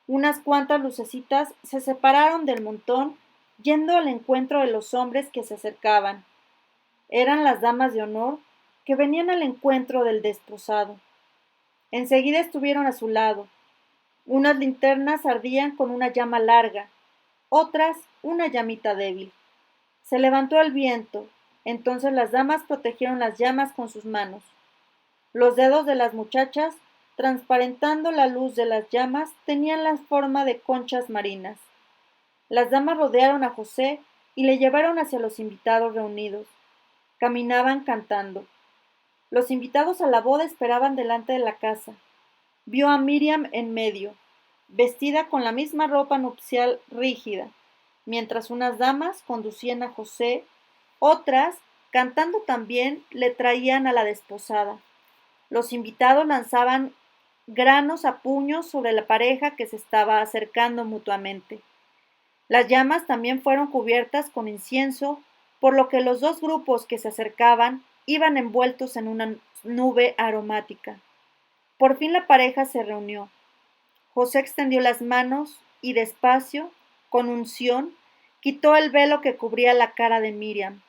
Speaker 1: Unas cuantas lucecitas se separaron del montón, yendo al encuentro de los hombres que se acercaban. Eran las damas de honor que venían al encuentro del desposado. Enseguida estuvieron a su lado. Unas linternas ardían con una llama larga, otras una llamita débil. Se levantó el viento, entonces las damas protegieron las llamas con sus manos. Los dedos de las muchachas, transparentando la luz de las llamas, tenían la forma de conchas marinas. Las damas rodearon a José y le llevaron hacia los invitados reunidos. Caminaban cantando. Los invitados a la boda esperaban delante de la casa. Vio a Miriam en medio, vestida con la misma ropa nupcial rígida, mientras unas damas conducían a José, otras, cantando también, le traían a la desposada. Los invitados lanzaban granos a puños sobre la pareja que se estaba acercando mutuamente. Las llamas también fueron cubiertas con incienso, por lo que los dos grupos que se acercaban iban envueltos en una nube aromática. Por fin la pareja se reunió. José extendió las manos y despacio, con unción, quitó el velo que cubría la cara de Miriam.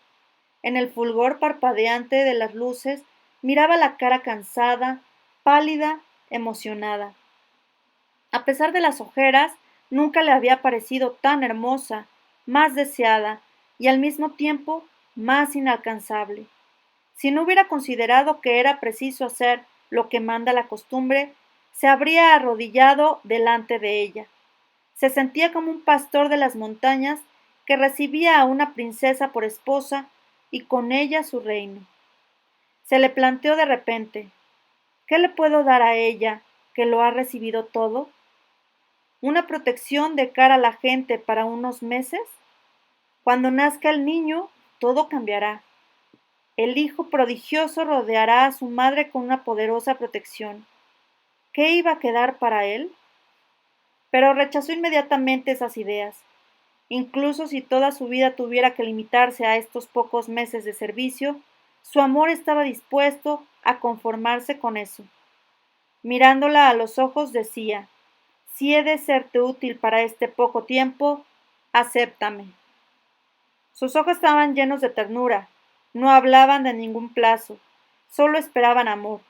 Speaker 1: En el fulgor parpadeante de las luces miraba la cara cansada, pálida, emocionada. A pesar de las ojeras, nunca le había parecido tan hermosa, más deseada y al mismo tiempo más inalcanzable. Si no hubiera considerado que era preciso hacer lo que manda la costumbre, se habría arrodillado delante de ella. Se sentía como un pastor de las montañas que recibía a una princesa por esposa y con ella su reino. Se le planteó de repente, ¿qué le puedo dar a ella que lo ha recibido todo? ¿Una protección de cara a la gente para unos meses? Cuando nazca el niño, todo cambiará. El hijo prodigioso rodeará a su madre con una poderosa protección. ¿Qué iba a quedar para él? Pero rechazó inmediatamente esas ideas. Incluso si toda su vida tuviera que limitarse a estos pocos meses de servicio, su amor estaba dispuesto a conformarse con eso. Mirándola a los ojos decía, si he de serte útil para este poco tiempo, acéptame. Sus ojos estaban llenos de ternura, no hablaban de ningún plazo, solo esperaban amor.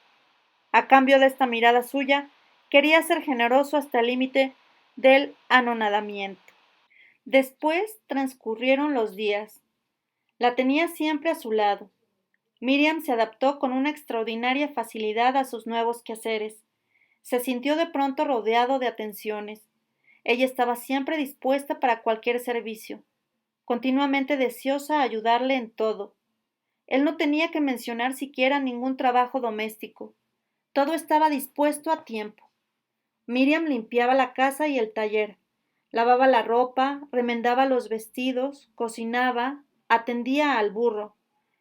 Speaker 1: A cambio de esta mirada suya, quería ser generoso hasta el límite del anonadamiento. Después transcurrieron los días. La tenía siempre a su lado. Miriam se adaptó con una extraordinaria facilidad a sus nuevos quehaceres. Se sintió de pronto rodeado de atenciones. Ella estaba siempre dispuesta para cualquier servicio, continuamente deseosa de ayudarle en todo. Él no tenía que mencionar siquiera ningún trabajo doméstico. Todo estaba dispuesto a tiempo. Miriam limpiaba la casa y el taller, lavaba la ropa, remendaba los vestidos, cocinaba, atendía al burro,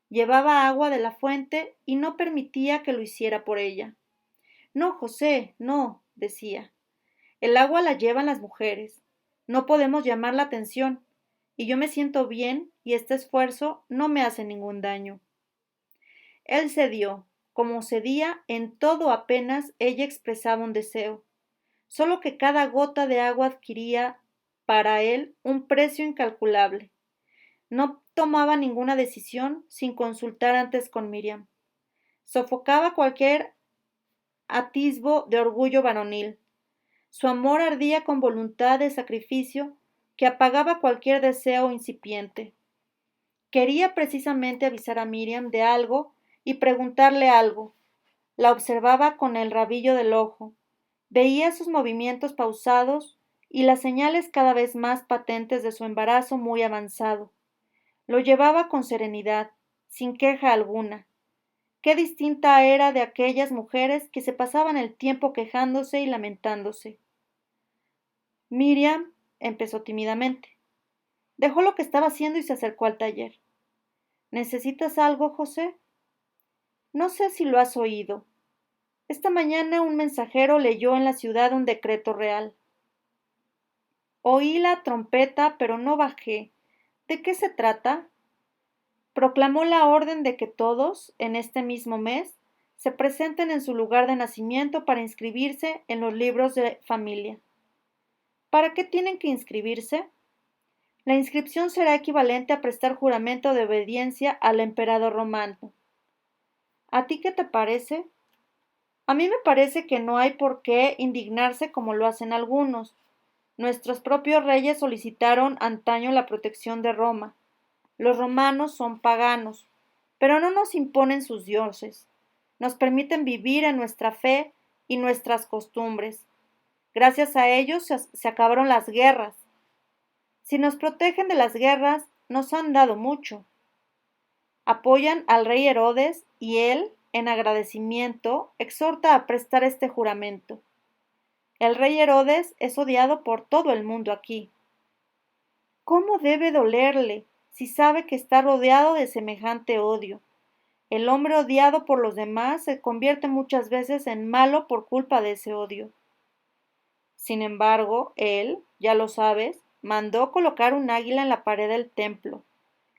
Speaker 1: llevaba agua de la fuente y no permitía que lo hiciera por ella. No, José, no, decía. El agua la llevan las mujeres. No podemos llamar la atención, y yo me siento bien y este esfuerzo no me hace ningún daño. Él cedió, como cedía en todo apenas ella expresaba un deseo, solo que cada gota de agua adquiría para él un precio incalculable. No tomaba ninguna decisión sin consultar antes con Miriam. Sofocaba cualquier atisbo de orgullo varonil. Su amor ardía con voluntad de sacrificio que apagaba cualquier deseo incipiente. Quería precisamente avisar a Miriam de algo y preguntarle algo. La observaba con el rabillo del ojo. Veía sus movimientos pausados y las señales cada vez más patentes de su embarazo muy avanzado. Lo llevaba con serenidad, sin queja alguna. Qué distinta era de aquellas mujeres que se pasaban el tiempo quejándose y lamentándose. Miriam empezó tímidamente. Dejó lo que estaba haciendo y se acercó al taller. ¿Necesitas algo, José? No sé si lo has oído. Esta mañana un mensajero leyó en la ciudad un decreto real. Oí la trompeta, pero no bajé. ¿De qué se trata? Proclamó la orden de que todos, en este mismo mes, se presenten en su lugar de nacimiento para inscribirse en los libros de familia. ¿Para qué tienen que inscribirse? La inscripción será equivalente a prestar juramento de obediencia al emperador romano. ¿A ti qué te parece? A mí me parece que no hay por qué indignarse como lo hacen algunos. Nuestros propios reyes solicitaron antaño la protección de Roma. Los romanos son paganos, pero no nos imponen sus dioses. Nos permiten vivir en nuestra fe y nuestras costumbres. Gracias a ellos se acabaron las guerras. Si nos protegen de las guerras, nos han dado mucho. Apoyan al rey Herodes y él, en agradecimiento, exhorta a prestar este juramento. El rey Herodes es odiado por todo el mundo aquí. ¿Cómo debe dolerle si sabe que está rodeado de semejante odio? El hombre odiado por los demás se convierte muchas veces en malo por culpa de ese odio. Sin embargo, él, ya lo sabes, mandó colocar un águila en la pared del templo.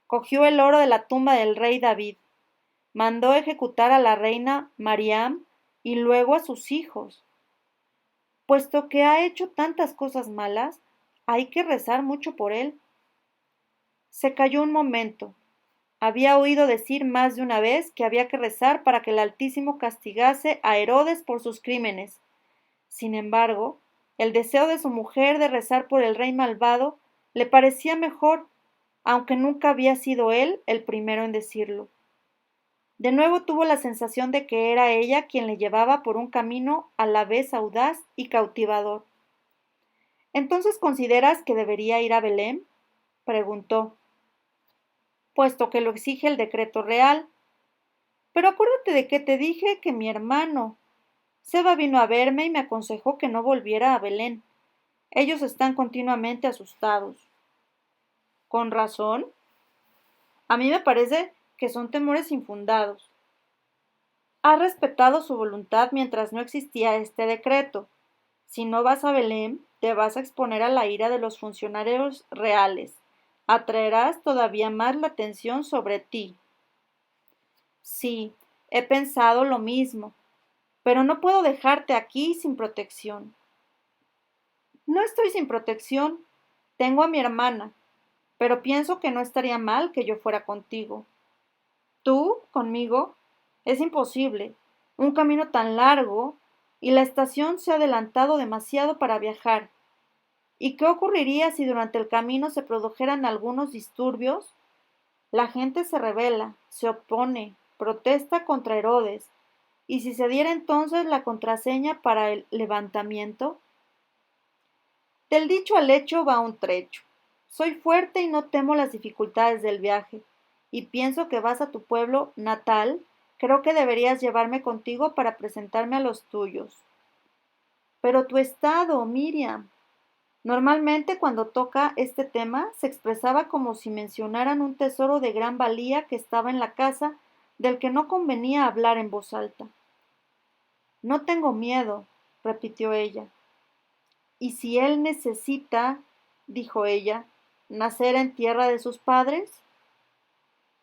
Speaker 1: Cogió el oro de la tumba del rey David. Mandó ejecutar a la reina Mariam y luego a sus hijos. Puesto que ha hecho tantas cosas malas, hay que rezar mucho por él. Se calló un momento. Había oído decir más de una vez que había que rezar para que el Altísimo castigase a Herodes por sus crímenes. Sin embargo, el deseo de su mujer de rezar por el rey malvado le parecía mejor, aunque nunca había sido él el primero en decirlo. De nuevo tuvo la sensación de que era ella quien le llevaba por un camino a la vez audaz y cautivador. ¿Entonces consideras que debería ir a Belén? Preguntó. Puesto que lo exige el decreto real. Pero acuérdate de que te dije que mi hermano. Seba vino a verme y me aconsejó que no volviera a Belén. Ellos están continuamente asustados. ¿Con razón? A mí me parece que son temores infundados. Has respetado su voluntad mientras no existía este decreto. Si no vas a Belén, te vas a exponer a la ira de los funcionarios reales. Atraerás todavía más la atención sobre ti. Sí, he pensado lo mismo, pero no puedo dejarte aquí sin protección. No estoy sin protección. Tengo a mi hermana, pero pienso que no estaría mal que yo fuera contigo. ¿Tú, conmigo? Es imposible. Un camino tan largo y la estación se ha adelantado demasiado para viajar. ¿Y qué ocurriría si durante el camino se produjeran algunos disturbios? La gente se rebela, se opone, protesta contra Herodes. ¿Y si se diera entonces la contraseña para el levantamiento? Del dicho al hecho va un trecho. Soy fuerte y no temo las dificultades del viaje. y pienso que vas a tu pueblo natal, creo que deberías llevarme contigo para presentarme a los tuyos. Pero tu estado, Miriam. Normalmente cuando toca este tema se expresaba como si mencionaran un tesoro de gran valía que estaba en la casa del que no convenía hablar en voz alta. No tengo miedo, repitió ella. ¿Y si él necesita, dijo ella, nacer en tierra de sus padres?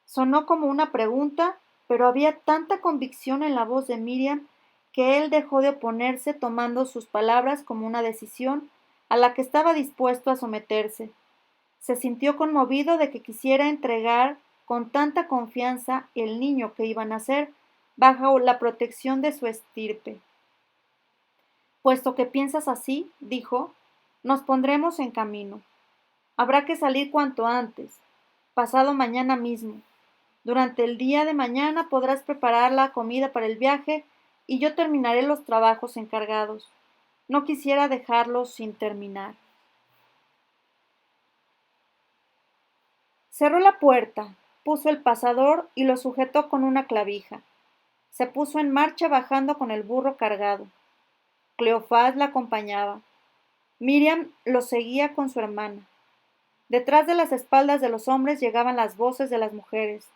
Speaker 1: Sonó como una pregunta, pero había tanta convicción en la voz de Miriam que él dejó de oponerse tomando sus palabras como una decisión a la que estaba dispuesto a someterse. Se sintió conmovido de que quisiera entregar con tanta confianza el niño que iba a nacer bajo la protección de su estirpe. Puesto que piensas así, dijo, nos pondremos en camino. Habrá que salir cuanto antes, pasado mañana mismo. Durante el día de mañana podrás preparar la comida para el viaje y yo terminaré los trabajos encargados. No quisiera dejarlos sin terminar. Cerró la puerta, puso el pasador y lo sujetó con una clavija. Se puso en marcha bajando con el burro cargado. Cleofás la acompañaba. Miriam lo seguía con su hermana. Detrás de las espaldas de los hombres llegaban las voces de las mujeres.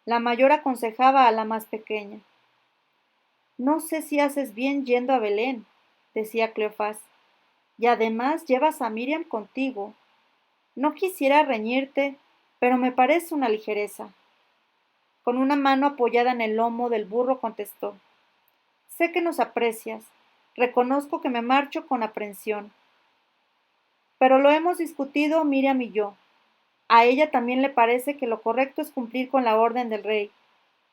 Speaker 1: La mayor aconsejaba a la más pequeña. No sé si haces bien yendo a Belén, decía Cleofás, y además llevas a Miriam contigo. No quisiera reñirte, pero me parece una ligereza. Con una mano apoyada en el lomo del burro contestó. Sé que nos aprecias, reconozco que me marcho con aprensión. Pero lo hemos discutido Miriam y yo. A ella también le parece que lo correcto es cumplir con la orden del rey.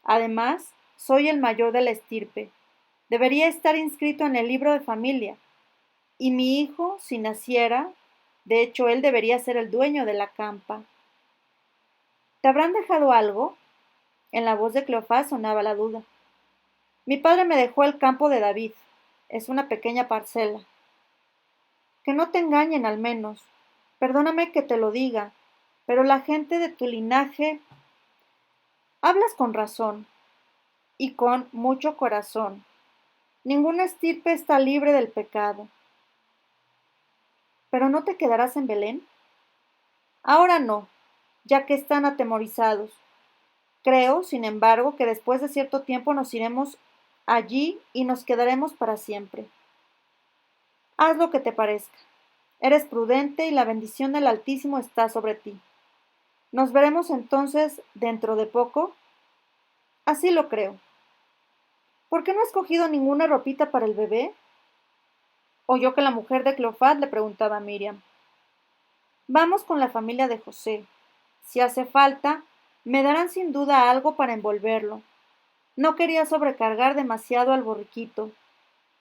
Speaker 1: Además, soy el mayor de la estirpe. Debería estar inscrito en el libro de familia. Y mi hijo, si naciera, de hecho él debería ser el dueño de la campa. ¿Te habrán dejado algo? En la voz de Cleofás sonaba la duda. Mi padre me dejó el campo de David. Es una pequeña parcela. Que no te engañen al menos. Perdóname que te lo diga, pero la gente de tu linaje... Hablas con razón y con mucho corazón. Ninguna estirpe está libre del pecado. ¿Pero no te quedarás en Belén? Ahora no, ya que están atemorizados. Creo, sin embargo, que después de cierto tiempo nos iremos allí y nos quedaremos para siempre. Haz lo que te parezca. Eres prudente y la bendición del Altísimo está sobre ti. ¿Nos veremos entonces dentro de poco? Así lo creo. ¿Por qué no has cogido ninguna ropita para el bebé? Oyó que la mujer de Cleofás le preguntaba a Miriam. Vamos con la familia de José. Si hace falta, me darán sin duda algo para envolverlo. No quería sobrecargar demasiado al borriquito.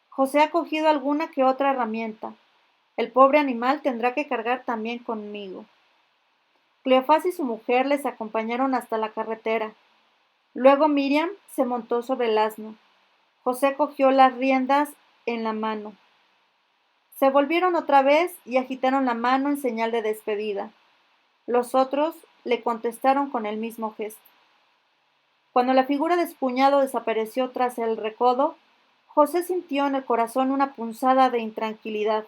Speaker 1: José ha cogido alguna que otra herramienta. El pobre animal tendrá que cargar también conmigo. Cleofás y su mujer les acompañaron hasta la carretera. Luego Miriam se montó sobre el asno. José cogió las riendas en la mano. Se volvieron otra vez y agitaron la mano en señal de despedida. Los otros le contestaron con el mismo gesto. Cuando la figura de su cuñado desapareció tras el recodo, José sintió en el corazón una punzada de intranquilidad.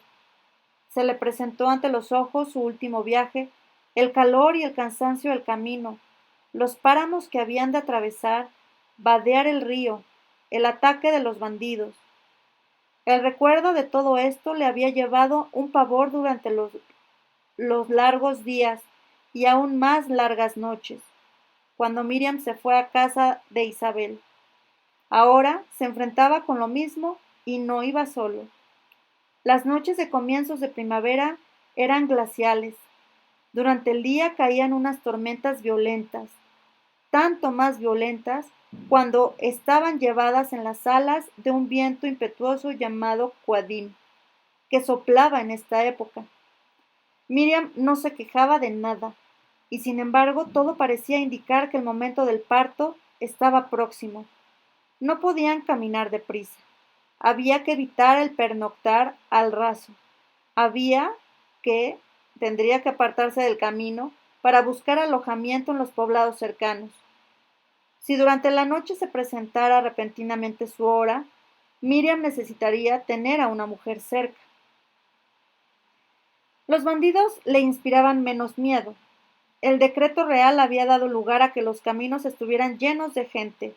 Speaker 1: Se le presentó ante los ojos su último viaje, el calor y el cansancio del camino, los páramos que habían de atravesar, vadear el río, el ataque de los bandidos. El recuerdo de todo esto le había llevado un pavor durante los largos días y aún más largas noches, cuando Miriam se fue a casa de Isabel. Ahora se enfrentaba con lo mismo y no iba solo. Las noches de comienzos de primavera eran glaciales. Durante el día caían unas tormentas violentas, tanto más violentas cuando estaban llevadas en las alas de un viento impetuoso llamado Quadim, que soplaba en esta época. Miriam no se quejaba de nada, y sin embargo todo parecía indicar que el momento del parto estaba próximo. No podían caminar deprisa. Había que evitar el pernoctar al raso. Había que, tendría que apartarse del camino para buscar alojamiento en los poblados cercanos. Si durante la noche se presentara repentinamente su hora, Miriam necesitaría tener a una mujer cerca. Los bandidos le inspiraban menos miedo. El decreto real había dado lugar a que los caminos estuvieran llenos de gente.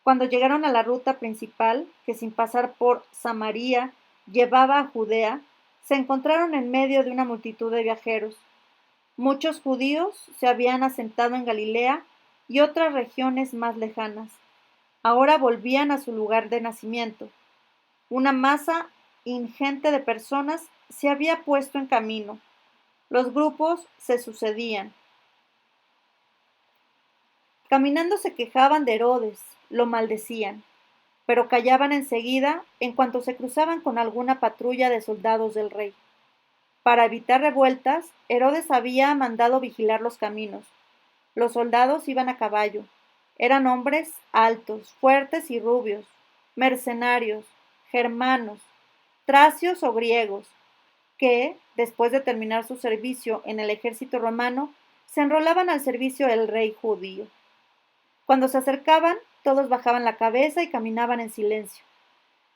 Speaker 1: Cuando llegaron a la ruta principal, que sin pasar por Samaria llevaba a Judea, se encontraron en medio de una multitud de viajeros. Muchos judíos se habían asentado en Galilea y otras regiones más lejanas. Ahora volvían a su lugar de nacimiento. Una masa ingente de personas se había puesto en camino. Los grupos se sucedían. Caminando se quejaban de Herodes, lo maldecían, pero callaban enseguida en cuanto se cruzaban con alguna patrulla de soldados del rey. Para evitar revueltas, Herodes había mandado vigilar los caminos. Los soldados iban a caballo. Eran hombres altos, fuertes y rubios, mercenarios, germanos, tracios o griegos, que, después de terminar su servicio en el ejército romano, se enrolaban al servicio del rey judío. Cuando se acercaban, todos bajaban la cabeza y caminaban en silencio.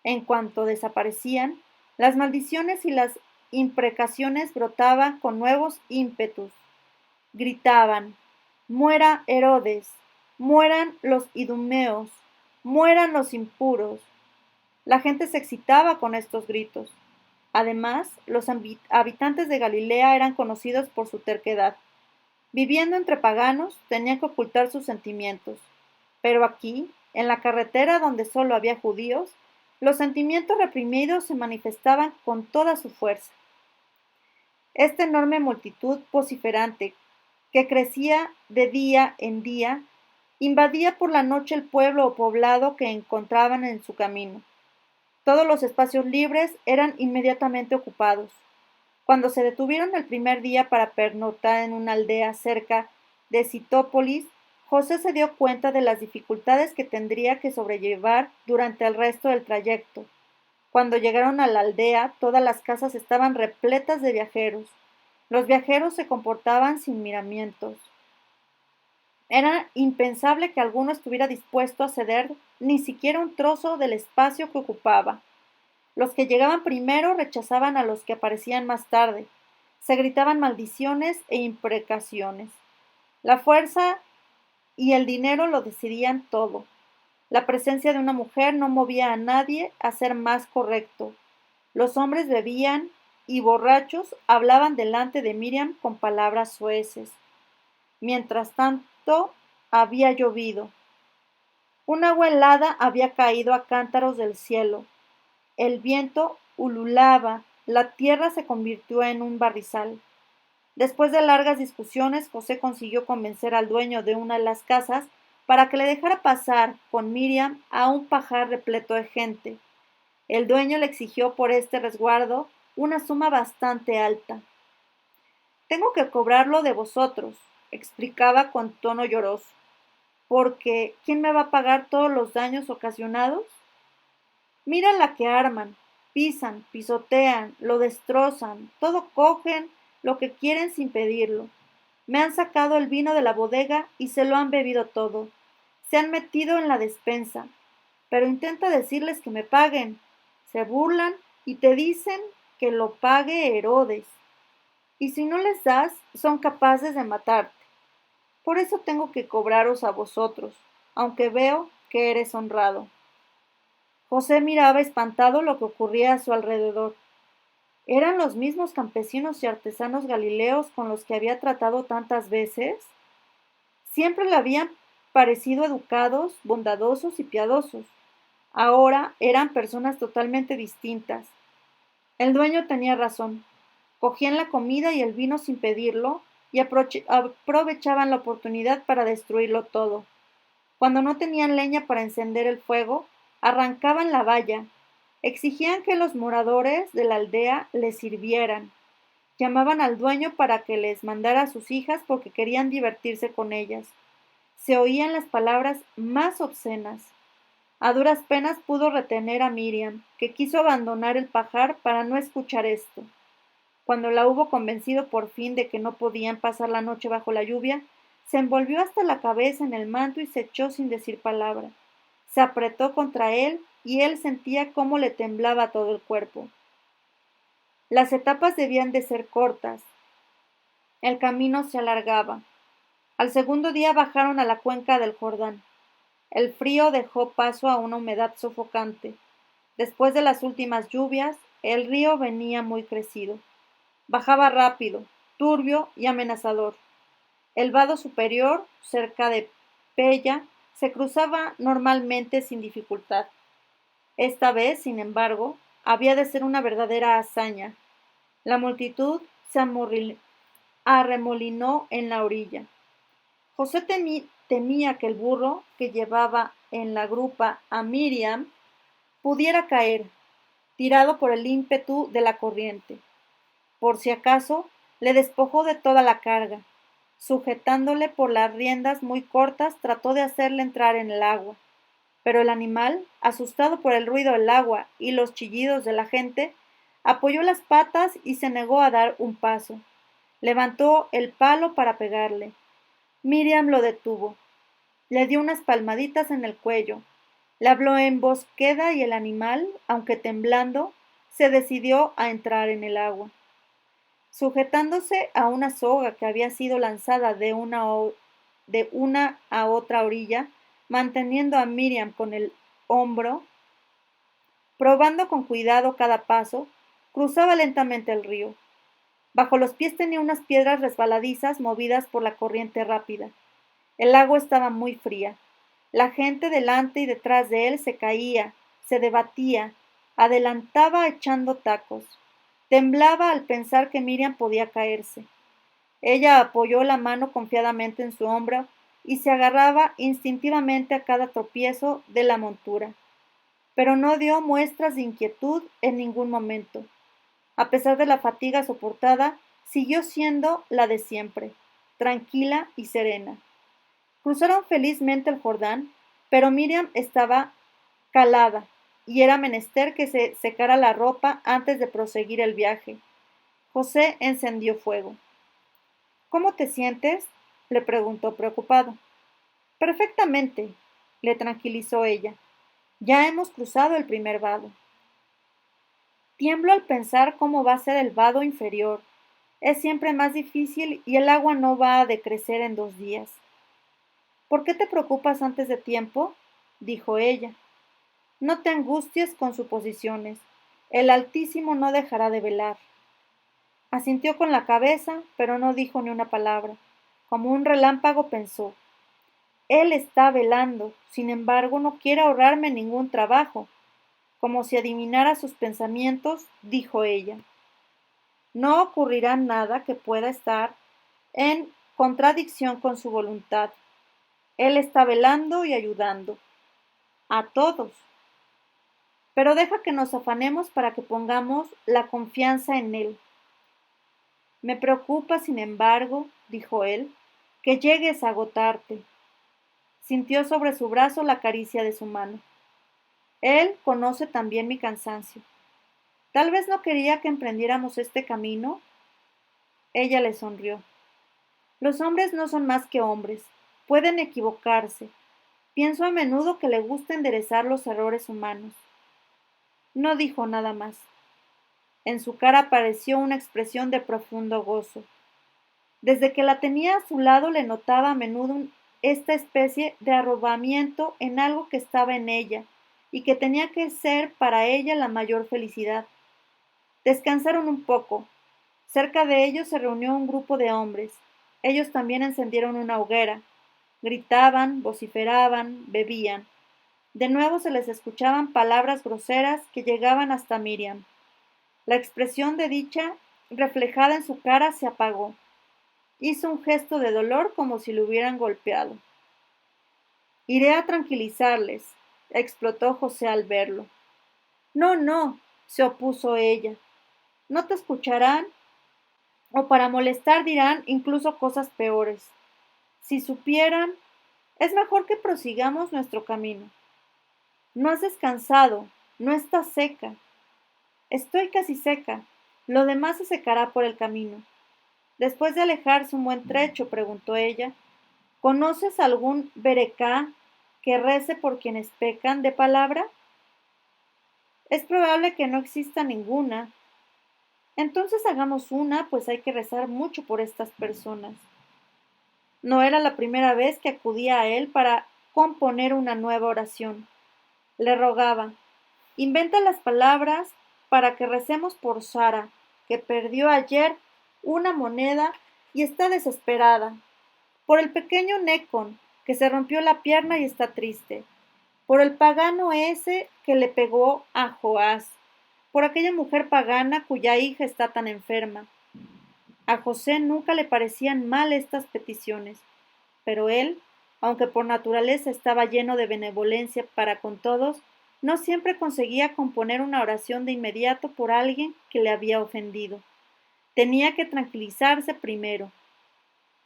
Speaker 1: En cuanto desaparecían, las maldiciones y las imprecaciones brotaban con nuevos ímpetus. Gritaban: «Muera Herodes, mueran los idumeos, mueran los impuros». La gente se excitaba con estos gritos. Además, los habitantes de Galilea eran conocidos por su terquedad. Viviendo entre paganos, tenían que ocultar sus sentimientos. Pero aquí, en la carretera donde solo había judíos, los sentimientos reprimidos se manifestaban con toda su fuerza. Esta enorme multitud vociferante, que crecía de día en día, invadía por la noche el pueblo o poblado que encontraban en su camino. Todos los espacios libres eran inmediatamente ocupados. Cuando se detuvieron el primer día para pernoctar en una aldea cerca de Citópolis, José se dio cuenta de las dificultades que tendría que sobrellevar durante el resto del trayecto. Cuando llegaron a la aldea, todas las casas estaban repletas de viajeros. Los viajeros se comportaban sin miramientos. Era impensable que alguno estuviera dispuesto a ceder ni siquiera un trozo del espacio que ocupaba. Los que llegaban primero rechazaban a los que aparecían más tarde. Se gritaban maldiciones e imprecaciones. La fuerza y el dinero lo decidían todo. La presencia de una mujer no movía a nadie a ser más correcto. Los hombres bebían y borrachos hablaban delante de Miriam con palabras soeces. Mientras tanto, había llovido. Un agua helada había caído a cántaros del cielo. El viento ululaba, la tierra se convirtió en un barrizal. Después de largas discusiones, José consiguió convencer al dueño de una de las casas para que le dejara pasar con Miriam a un pajar repleto de gente. El dueño le exigió por este resguardo una suma bastante alta. «Tengo que cobrarlo de vosotros», explicaba con tono lloroso, «porque ¿quién me va a pagar todos los daños ocasionados? Mira la que arman, pisan, pisotean, lo destrozan, todo cogen lo que quieren sin pedirlo. Me han sacado el vino de la bodega y se lo han bebido todo. Se han metido en la despensa. Pero intenta decirles que me paguen. Se burlan y te dicen que lo pague Herodes. Y si no les das, son capaces de matarte. Por eso tengo que cobraros a vosotros, aunque veo que eres honrado». José miraba espantado lo que ocurría a su alrededor. ¿Eran los mismos campesinos y artesanos galileos con los que había tratado tantas veces? Siempre le habían parecido educados, bondadosos y piadosos. Ahora eran personas totalmente distintas. El dueño tenía razón. Cogían la comida y el vino sin pedirlo y aprovechaban la oportunidad para destruirlo todo. Cuando no tenían leña para encender el fuego, arrancaban la valla. Exigían que los moradores de la aldea les sirvieran. Llamaban al dueño para que les mandara a sus hijas porque querían divertirse con ellas. Se oían las palabras más obscenas. A duras penas pudo retener a Miriam, que quiso abandonar el pajar para no escuchar esto. Cuando la hubo convencido por fin de que no podían pasar la noche bajo la lluvia, se envolvió hasta la cabeza en el manto y se echó sin decir palabra. Se apretó contra él y él sentía cómo le temblaba todo el cuerpo. Las etapas debían de ser cortas. El camino se alargaba. Al segundo día bajaron a la cuenca del Jordán. El frío dejó paso a una humedad sofocante. Después de las últimas lluvias, el río venía muy crecido. Bajaba rápido, turbio y amenazador. El vado superior, cerca de Pella, se cruzaba normalmente sin dificultad. Esta vez, sin embargo, había de ser una verdadera hazaña. La multitud se arremolinó en la orilla. José temía que el burro que llevaba en la grupa a Miriam pudiera caer, tirado por el ímpetu de la corriente. Por si acaso, le despojó de toda la carga. Sujetándole por las riendas muy cortas, trató de hacerle entrar en el agua. Pero el animal, asustado por el ruido del agua y los chillidos de la gente, apoyó las patas y se negó a dar un paso. Levantó el palo para pegarle. Miriam lo detuvo. Le dio unas palmaditas en el cuello. Le habló en voz queda y el animal, aunque temblando, se decidió a entrar en el agua. Sujetándose a una soga que había sido lanzada de una a otra orilla, manteniendo a Miriam con el hombro, probando con cuidado cada paso, cruzaba lentamente el río. Bajo los pies tenía unas piedras resbaladizas movidas por la corriente rápida. El agua estaba muy fría. La gente delante y detrás de él se caía, se debatía, adelantaba echando tacos. Temblaba al pensar que Miriam podía caerse. Ella apoyó la mano confiadamente en su hombro y se agarraba instintivamente a cada tropiezo de la montura, pero no dio muestras de inquietud en ningún momento. A pesar de la fatiga soportada, siguió siendo la de siempre, tranquila y serena. Cruzaron felizmente el Jordán, pero Miriam estaba calada y era menester que se secara la ropa antes de proseguir el viaje. José encendió fuego. ¿Cómo te sientes?, le preguntó preocupado. Perfectamente, le tranquilizó ella. Ya hemos cruzado el primer vado. Tiemblo al pensar cómo va a ser el vado inferior. Es siempre más difícil y el agua no va a decrecer en 2 días. ¿Por qué te preocupas antes de tiempo?, dijo ella. No te angusties con suposiciones. El Altísimo no dejará de velar. Asintió con la cabeza, pero no dijo ni una palabra. Como un relámpago pensó. Él está velando, sin embargo no quiere ahorrarme ningún trabajo. Como si adivinara sus pensamientos, dijo ella. No ocurrirá nada que pueda estar en contradicción con su voluntad. Él está velando y ayudando. A todos. Pero deja que nos afanemos para que pongamos la confianza en él. Me preocupa, sin embargo, dijo él, que llegues a agotarte. Sintió sobre su brazo la caricia de su mano. Él conoce también mi cansancio. Tal vez no quería que emprendiéramos este camino. Ella le sonrió. Los hombres no son más que hombres. Pueden equivocarse. Pienso a menudo que le gusta enderezar los errores humanos. No dijo nada más. En su cara apareció una expresión de profundo gozo. Desde que la tenía a su lado le notaba a menudo esta especie de arrobamiento en algo que estaba en ella y que tenía que ser para ella la mayor felicidad. Descansaron un poco. Cerca de ellos se reunió un grupo de hombres. Ellos también encendieron una hoguera. Gritaban, vociferaban, bebían. De nuevo se les escuchaban palabras groseras que llegaban hasta Miriam. La expresión de dicha reflejada en su cara se apagó. Hizo un gesto de dolor como si lo hubieran golpeado. Iré a tranquilizarles, explotó José al verlo. No, no, se opuso ella. No te escucharán o para molestar dirán incluso cosas peores. Si supieran, es mejor que prosigamos nuestro camino. No has descansado, no estás seca. Estoy casi seca. Lo demás se secará por el camino. Después de alejarse un buen trecho, preguntó ella, ¿conoces algún berecá que rece por quienes pecan de palabra? Es probable que no exista ninguna. Entonces hagamos una, pues hay que rezar mucho por estas personas. No era la primera vez que acudía a él para componer una nueva oración. Le rogaba, inventa las palabras para que recemos por Sara, que perdió ayer una moneda y está desesperada. Por el pequeño Necon, que se rompió la pierna y está triste. Por el pagano ese que le pegó a Joás. Por aquella mujer pagana cuya hija está tan enferma. A José nunca le parecían mal estas peticiones, pero él, aunque por naturaleza estaba lleno de benevolencia para con todos, no siempre conseguía componer una oración de inmediato por alguien que le había ofendido. Tenía que tranquilizarse primero.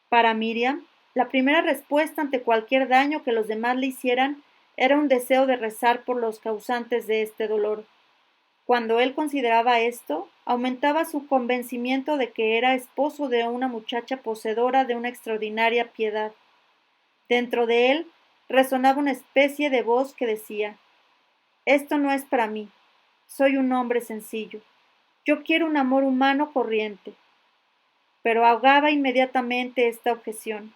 Speaker 1: Para Miriam, la primera respuesta ante cualquier daño que los demás le hicieran era un deseo de rezar por los causantes de este dolor. Cuando él consideraba esto, aumentaba su convencimiento de que era esposo de una muchacha poseedora de una extraordinaria piedad. Dentro de él resonaba una especie de voz que decía, esto no es para mí, soy un hombre sencillo, yo quiero un amor humano corriente. Pero ahogaba inmediatamente esta objeción.